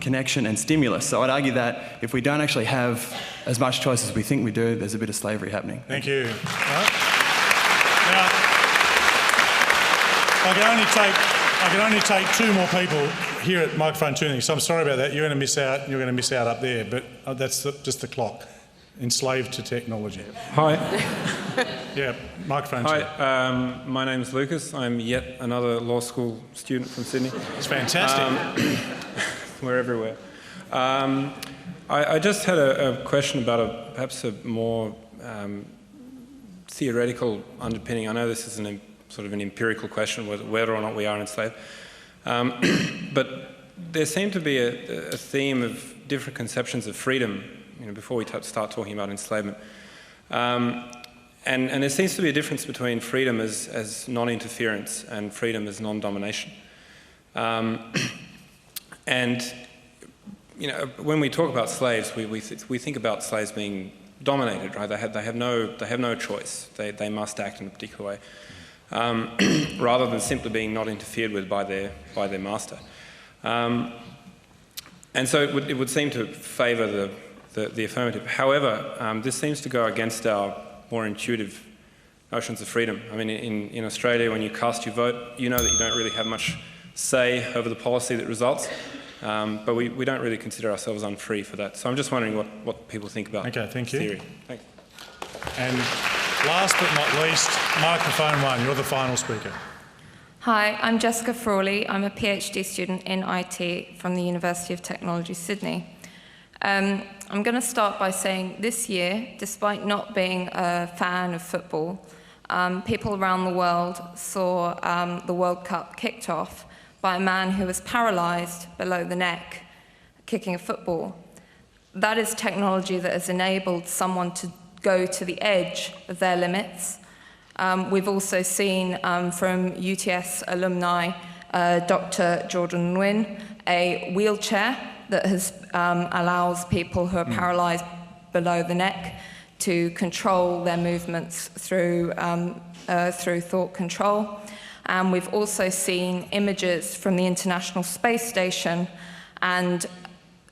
connection and stimulus. So I'd argue that if we don't actually have as much choice as we think we do, there's a bit of slavery happening. Thank you. Right. Now, I can only take 2 more people here at microphone 2, so I'm sorry about that. You're going to miss out up there, but that's just the clock. Enslaved to technology. Hi. Yeah, microphone 2. Hi, my name's Lucas. I'm yet another law school student from Sydney. It's fantastic. We're everywhere. I just had a question about perhaps a more theoretical underpinning. I know this is sort of an empirical question, whether or not we are enslaved. But there seemed to be a theme of different conceptions of freedom, before we start talking about enslavement. And there seems to be a difference between freedom as non-interference and freedom as non-domination. And when we talk about slaves, we think about slaves being dominated, right? They have no choice. They must act in a particular way, rather than simply being not interfered with by their master. And so it would seem to favour the affirmative. However, this seems to go against our more intuitive notions of freedom. I mean, in Australia, when you cast your vote, you know that you don't really have much say over the policy that results, but we don't really consider ourselves unfree for that. So I'm just wondering what people think about okay, thank you. theory. Thanks. And last but not least, microphone one, you're the final speaker. Hi, I'm Jessica Frawley. I'm a PhD student in IT from the University of Technology, Sydney. I'm going to start by saying this year, despite not being a fan of football, people around the world saw the World Cup kicked off by a man who was paralysed below the neck, kicking a football. That is technology that has enabled someone to go to the edge of their limits. We've also seen from UTS alumni, Dr. Jordan Nguyen, a wheelchair that allows people who are paralysed below the neck to control their movements through thought control. And we've also seen images from the International Space Station and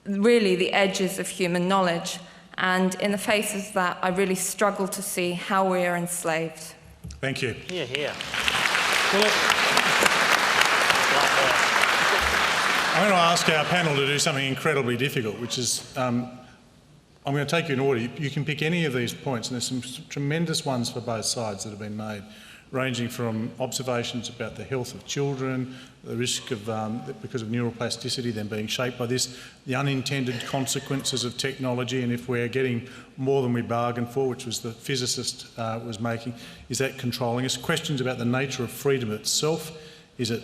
really the edges of human knowledge. And in the face of that, I really struggle to see how we are enslaved. Thank you. Here, here. Well, I'm going to ask our panel to do something incredibly difficult, which is, I'm going to take you in order. You can pick any of these points, and there's some tremendous ones for both sides that have been made, ranging from observations about the health of children, the risk of, because of neuroplasticity, them being shaped by this, the unintended consequences of technology, and if we're getting more than we bargained for, which was the physicist was making, is that controlling us? Questions about the nature of freedom itself. Is it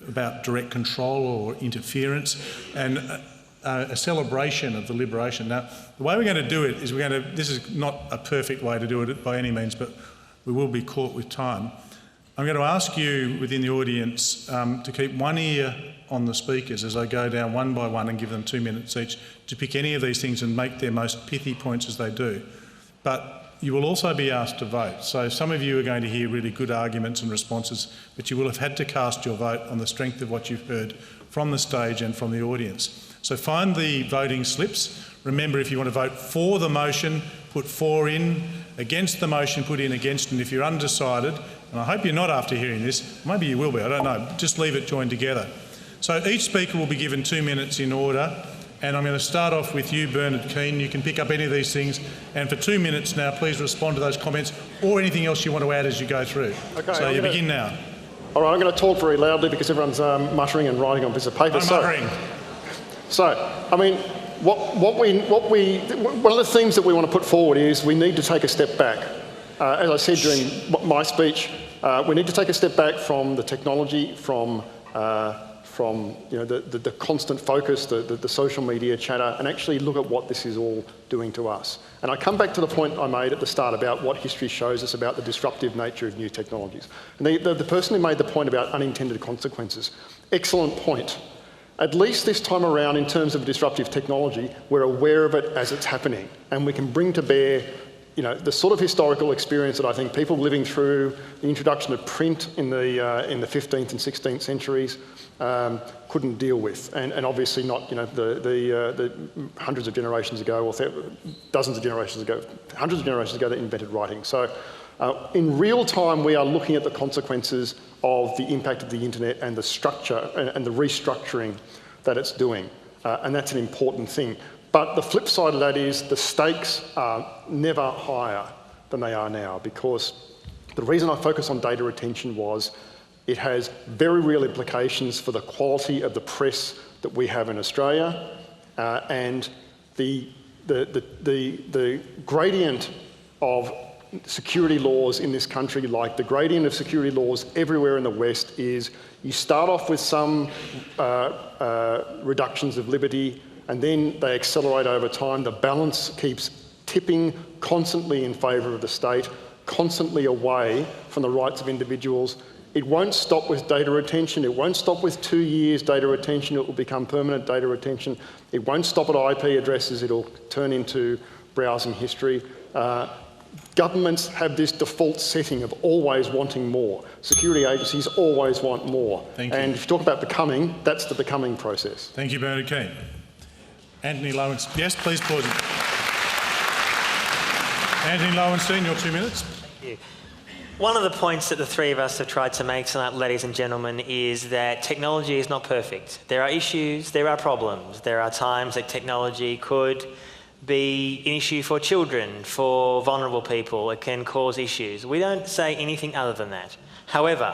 about direct control or interference? And a celebration of the liberation. Now, the way we're going to do it is this is not a perfect way to do it by any means, but we will be caught with time. I'm going to ask you within the audience to keep one ear on the speakers as I go down one by one and give them 2 minutes each to pick any of these things and make their most pithy points as they do. But you will also be asked to vote. So some of you are going to hear really good arguments and responses, but you will have had to cast your vote on the strength of what you've heard from the stage and from the audience. So find the voting slips. Remember, if you want to vote for the motion, put for in. Against the motion, put in against. And if you're undecided, and I hope you're not after hearing this, maybe you will be, I don't know, just leave it joined together. So each speaker will be given 2 minutes in order. And I'm going to start off with you, Bernard Keane. You can pick up any of these things. And for 2 minutes now, please respond to those comments or anything else you want to add as you go through. Okay, so you begin now. All right, I'm going to talk very loudly because everyone's muttering and writing on a piece of paper. No muttering. So, I mean, one of the themes that we want to put forward is we need to take a step back. As I said during my speech, we need to take a step back from the technology, from the constant focus, the social media chatter, and actually look at what this is all doing to us. And I come back to the point I made at the start about what history shows us about the disruptive nature of new technologies. And the person who made the point about unintended consequences, excellent point. At least this time around, in terms of disruptive technology, we're aware of it as it's happening, and we can bring to bear the sort of historical experience that I think people living through the introduction of print in the 15th and 16th centuries couldn't deal with, and obviously not the hundreds of generations ago, or dozens of generations ago, hundreds of generations ago that invented writing. So in real time, we are looking at the consequences of the impact of the internet and the structure and the restructuring that it's doing, and that's an important thing. But the flip side of that is the stakes are never higher than they are now, because the reason I focus on data retention was it has very real implications for the quality of the press that we have in Australia, and the gradient of security laws in this country, like the gradient of security laws everywhere in the West, is you start off with some reductions of liberty, and then they accelerate over time. The balance keeps tipping constantly in favour of the state, constantly away from the rights of individuals. It won't stop with data retention. It won't stop with 2 years data retention. It will become permanent data retention. It won't stop at IP addresses. It'll turn into browsing history. Governments have this default setting of always wanting more. Security agencies always want more. Thank you. And if you talk about becoming, that's the becoming process. Thank you, Bernard Keane. Anthony Lowenstein. Yes, please pause. Anthony Lowenstein, your 2 minutes. Thank you. One of the points that the three of us have tried to make tonight, ladies and gentlemen, is that technology is not perfect. There are issues, there are problems. There are times that technology could be an issue for children, for vulnerable people. It can cause issues. We don't say anything other than that. However,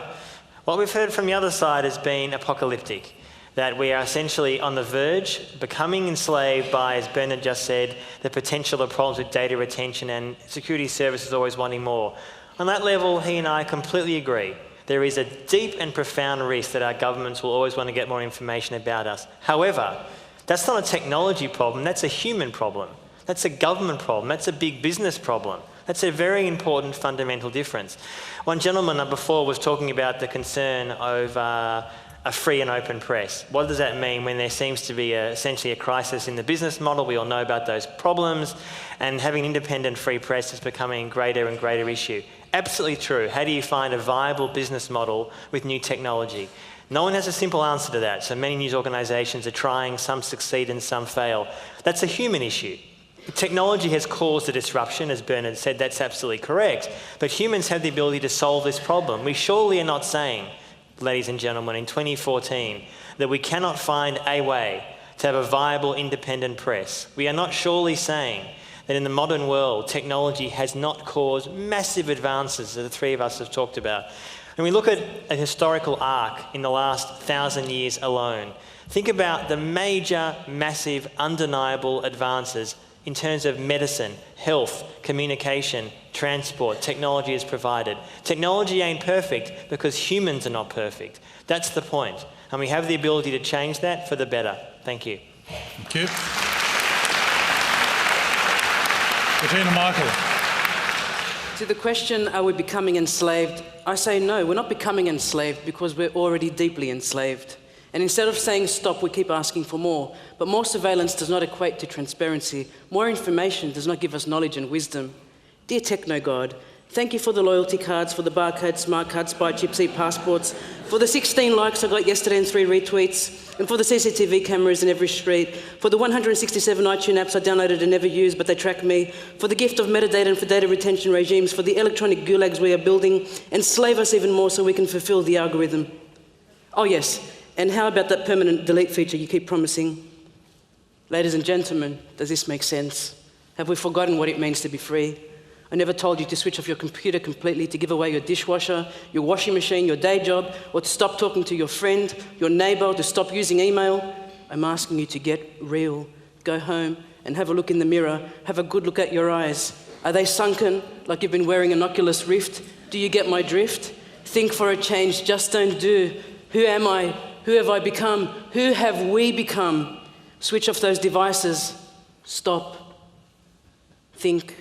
what we've heard from the other side has been apocalyptic, that we are essentially on the verge, becoming enslaved by, as Bernard just said, the potential of problems with data retention and security services always wanting more. On that level, he and I completely agree. There is a deep and profound risk that our governments will always want to get more information about us. However, that's not a technology problem, that's a human problem. That's a government problem, that's a big business problem. That's a very important fundamental difference. One gentleman before was talking about the concern over a free and open press. What does that mean when there seems to be essentially a crisis in the business model? We all know about those problems, and having an independent free press is becoming a greater and greater issue. Absolutely true. How do you find a viable business model with new technology? No one has a simple answer to that. So many news organisations are trying, some succeed and some fail. That's a human issue. Technology has caused the disruption, as Bernard said, that's absolutely correct. But humans have the ability to solve this problem. We surely are not saying, ladies and gentlemen, in 2014, that we cannot find a way to have a viable independent press. We are not surely saying that in the modern world, technology has not caused massive advances that the three of us have talked about. When we look at a historical arc in the last 1,000 years alone, think about the major, massive, undeniable advances in terms of medicine, health, communication, transport, technology has provided. Technology ain't perfect because humans are not perfect. That's the point. And we have the ability to change that for the better. Thank you. Thank you. Bettina Michael. To the question, are we becoming enslaved? I say no, we're not becoming enslaved because we're already deeply enslaved. And instead of saying stop, we keep asking for more. But more surveillance does not equate to transparency. More information does not give us knowledge and wisdom. Dear Techno-God, thank you for the loyalty cards, for the barcode, smart cards, spy chips, e-passports, for the 16 likes I got yesterday and 3 retweets, and for the CCTV cameras in every street, for the 167 iTunes apps I downloaded and never used, but they track me, for the gift of metadata and for data retention regimes, for the electronic gulags we are building, enslave us even more so we can fulfill the algorithm. Oh yes, and how about that permanent delete feature you keep promising? Ladies and gentlemen, does this make sense? Have we forgotten what it means to be free? I never told you to switch off your computer completely, to give away your dishwasher, your washing machine, your day job, or to stop talking to your friend, your neighbour, to stop using email. I'm asking you to get real. Go home and have a look in the mirror. Have a good look at your eyes. Are they sunken, like you've been wearing an Oculus Rift? Do you get my drift? Think for a change, just don't do. Who am I? Who have I become? Who have we become? Switch off those devices. Stop. Think.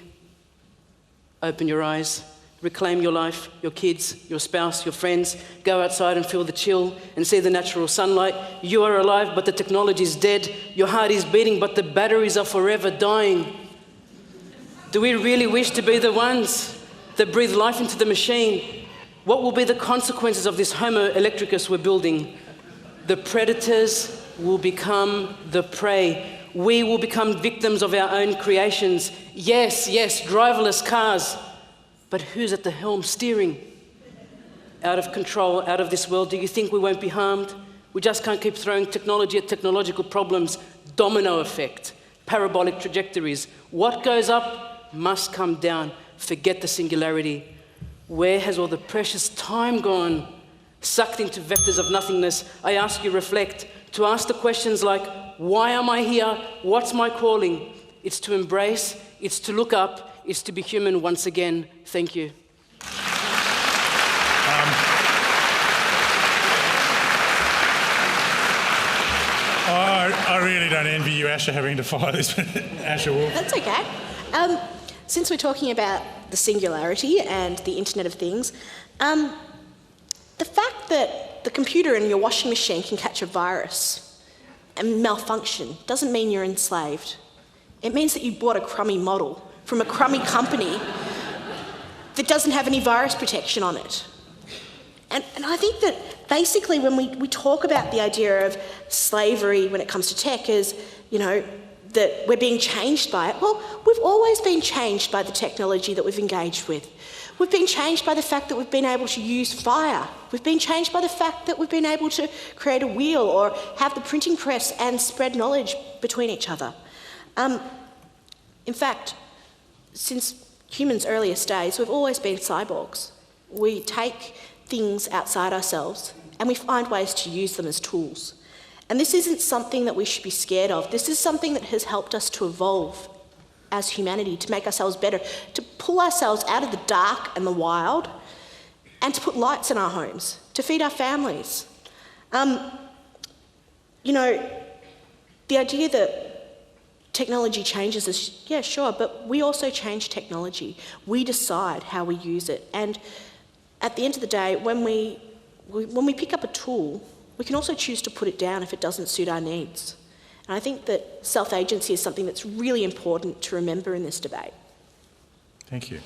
Open your eyes. Reclaim your life, your kids, your spouse, your friends. Go outside and feel the chill and see the natural sunlight. You are alive, but the technology is dead. Your heart is beating, but the batteries are forever dying. Do we really wish to be the ones that breathe life into the machine? What will be the consequences of this Homo electricus we're building? The predators will become the prey. We will become victims of our own creations. Yes, yes, driverless cars. But who's at the helm steering? Out of control, out of this world. Do you think we won't be harmed? We just can't keep throwing technology at technological problems. Domino effect, parabolic trajectories. What goes up must come down. Forget the singularity. Where has all the precious time gone? Sucked into vectors of nothingness. I ask you reflect, to ask the questions like, why am I here? What's my calling? It's to embrace, it's to look up, it's to be human once again. Thank you. I really don't envy you, Asher, having to fire this. Asher Wolf. That's okay. Since we're talking about the singularity and the Internet of Things, the fact that the computer in your washing machine can catch a virus and malfunction doesn't mean you're enslaved. It means that you bought a crummy model from a crummy company that doesn't have any virus protection on it. And I think that basically when we talk about the idea of slavery when it comes to tech is, you know, that we're being changed by it. Well, we've always been changed by the technology that we've engaged with. We've been changed by the fact that we've been able to use fire. We've been changed by the fact that we've been able to create a wheel or have the printing press and spread knowledge between each other. In fact, since humans' earliest days, we've always been cyborgs. We take things outside ourselves and we find ways to use them as tools. And this isn't something that we should be scared of. This is something that has helped us to evolve as humanity, to make ourselves better, to pull ourselves out of the dark and the wild, and to put lights in our homes, to feed our families. You know, the idea that technology changes us, yeah, sure, but we also change technology. We decide how we use it. And at the end of the day, when we pick up a tool, we can also choose to put it down if it doesn't suit our needs. And I think that self-agency is something that's really important to remember in this debate. Thank you.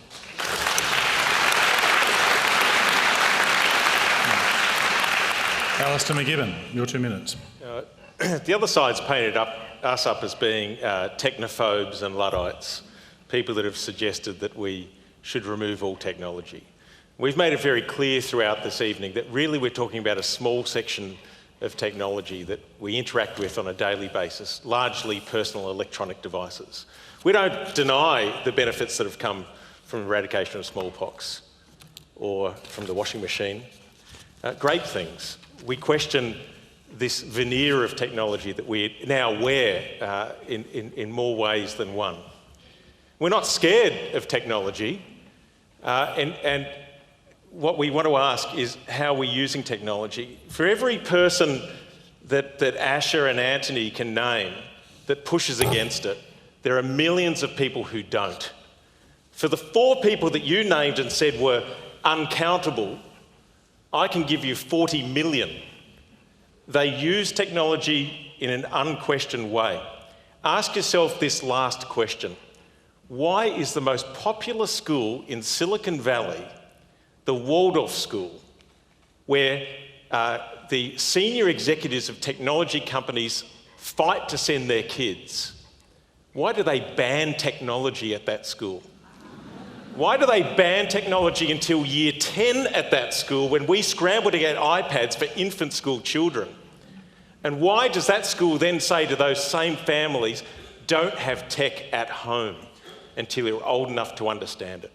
Alistair McGibbon, your 2 minutes. The other side's painted us up as being technophobes and Luddites, people that have suggested that we should remove all technology. We've made it very clear throughout this evening that really we're talking about a small section of technology that we interact with on a daily basis, largely personal electronic devices. We don't deny the benefits that have come from eradication of smallpox or from the washing machine. Great things. We question this veneer of technology that we now wear in more ways than one. We're not scared of technology, and what we want to ask is how we're using technology. For every person that Asher and Anthony can name that pushes against it, there are millions of people who don't. For the 4 people that you named and said were uncountable, I can give you 40 million. They use technology in an unquestioned way. Ask yourself this last question. Why is the most popular school in Silicon Valley the Waldorf School, where the senior executives of technology companies fight to send their kids? Why do they ban technology at that school? Why do they ban technology until year 10 at that school when we scramble to get iPads for infant school children? And why does that school then say to those same families, don't have tech at home until you're old enough to understand it?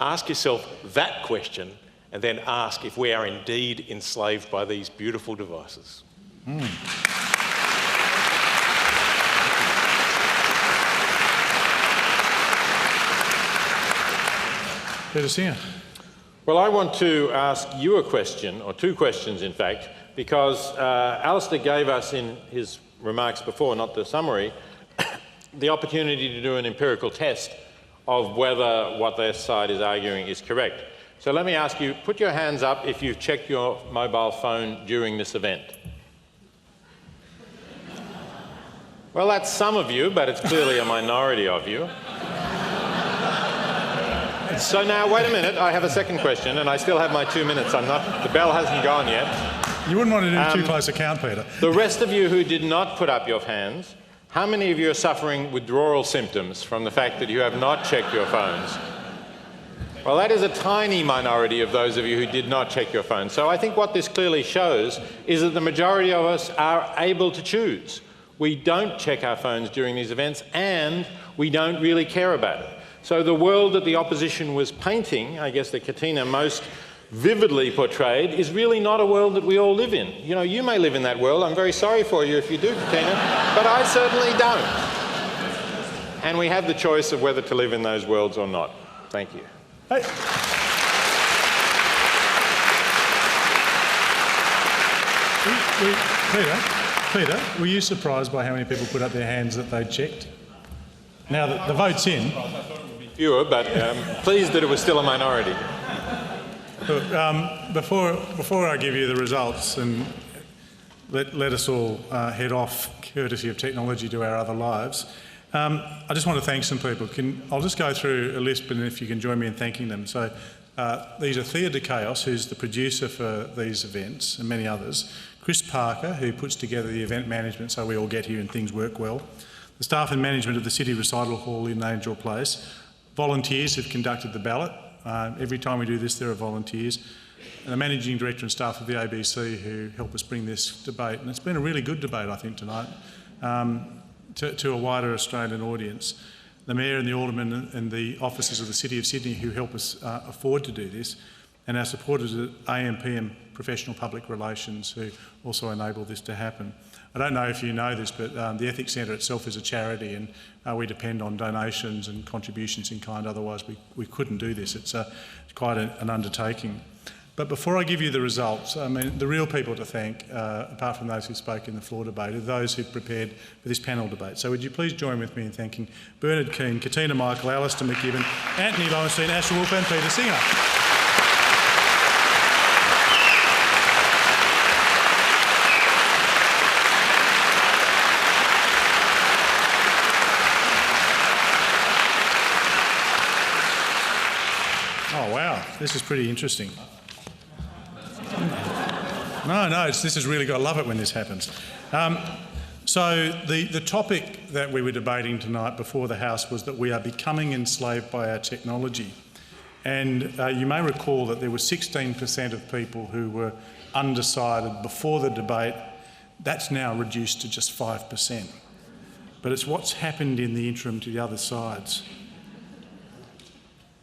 Ask yourself that question and then ask if we are indeed enslaved by these beautiful devices. Peter Singer. Well, I want to ask you a question, or 2 questions in fact, because Alistair gave us in his remarks before, not the summary, the opportunity to do an empirical test of whether what their side is arguing is correct. So let me ask you, put your hands up if you've checked your mobile phone during this event. Well, that's some of you, but it's clearly a minority of you. So now, wait a minute, I have a second question, and I still have my 2 minutes. The bell hasn't gone yet. You wouldn't want to do too close a count, Peter. The rest of you who did not put up your hands, how many of you are suffering withdrawal symptoms from the fact that you have not checked your phones? Well, that is a tiny minority of those of you who did not check your phones. So I think what this clearly shows is that the majority of us are able to choose. We don't check our phones during these events, and we don't really care about it. So the world that the opposition was painting, I guess that Katina most vividly portrayed, is really not a world that we all live in. You know, you may live in that world. I'm very sorry for you if you do, Katina, but I certainly don't. And we have the choice of whether to live in those worlds or not. Thank you. Hey. Peter, Peter, were you surprised by how many people put up their hands that they checked? Now that the vote's in. Fewer, but pleased that it was still a minority. Look, before I give you the results and let us all head off, courtesy of technology, to our other lives, I just want to thank some people. I'll just go through a list, but if you can join me in thanking them. So these are Thea De Chaos, who's the producer for these events, and many others. Chris Parker, who puts together the event management so we all get here and things work well. The staff and management of the City Recital Hall in Angel Place. Volunteers who've conducted the ballot. Every time we do this, there are volunteers. And the Managing Director and staff of the ABC who help us bring this debate. And it's been a really good debate, I think, tonight, to a wider Australian audience. The Mayor and the Aldermen and the officers of the City of Sydney who help us afford to do this, and our supporters at AMPM Professional Public Relations who also enable this to happen. I don't know if you know this, but the Ethics Centre itself is a charity, and we depend on donations and contributions in kind, otherwise we couldn't do this. It's quite an undertaking. But before I give you the results, I mean, the real people to thank, apart from those who spoke in the floor debate, are those who've prepared for this panel debate. So would you please join with me in thanking Bernard Keane, Katina Michael, Alistair McGibbon, Anthony Lowenstein, Asher Wolf and Peter Singer. Oh wow, this is pretty interesting. No, this is really good. I love it when this happens. So the topic that we were debating tonight before the House was that we are becoming enslaved by our technology. And you may recall that there were 16% of people who were undecided before the debate. That's now reduced to just 5%. But it's what's happened in the interim to the other sides.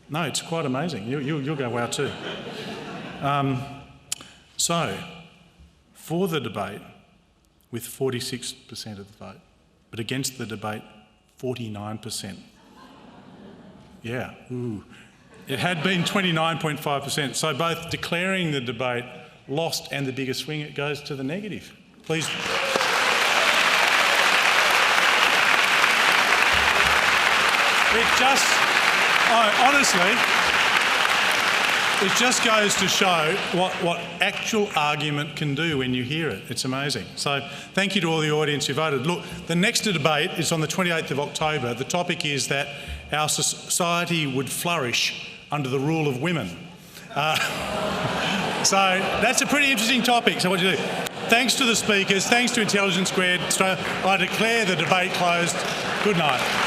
No, it's quite amazing. You'll go wow too. So, for the debate, with 46% of the vote, but against the debate, 49%. Yeah, ooh. It had been 29.5%. So both declaring the debate lost and the biggest swing, it goes to the negative. Please. It just, honestly, it just goes to show what actual argument can do when you hear it. It's amazing. So thank you to all the audience who voted. Look, the next debate is on the 28th of October. The topic is that our society would flourish under the rule of women. So that's a pretty interesting topic. So what do you do? Thanks to the speakers, thanks to Intelligence Squared Australia, I declare the debate closed. Good night.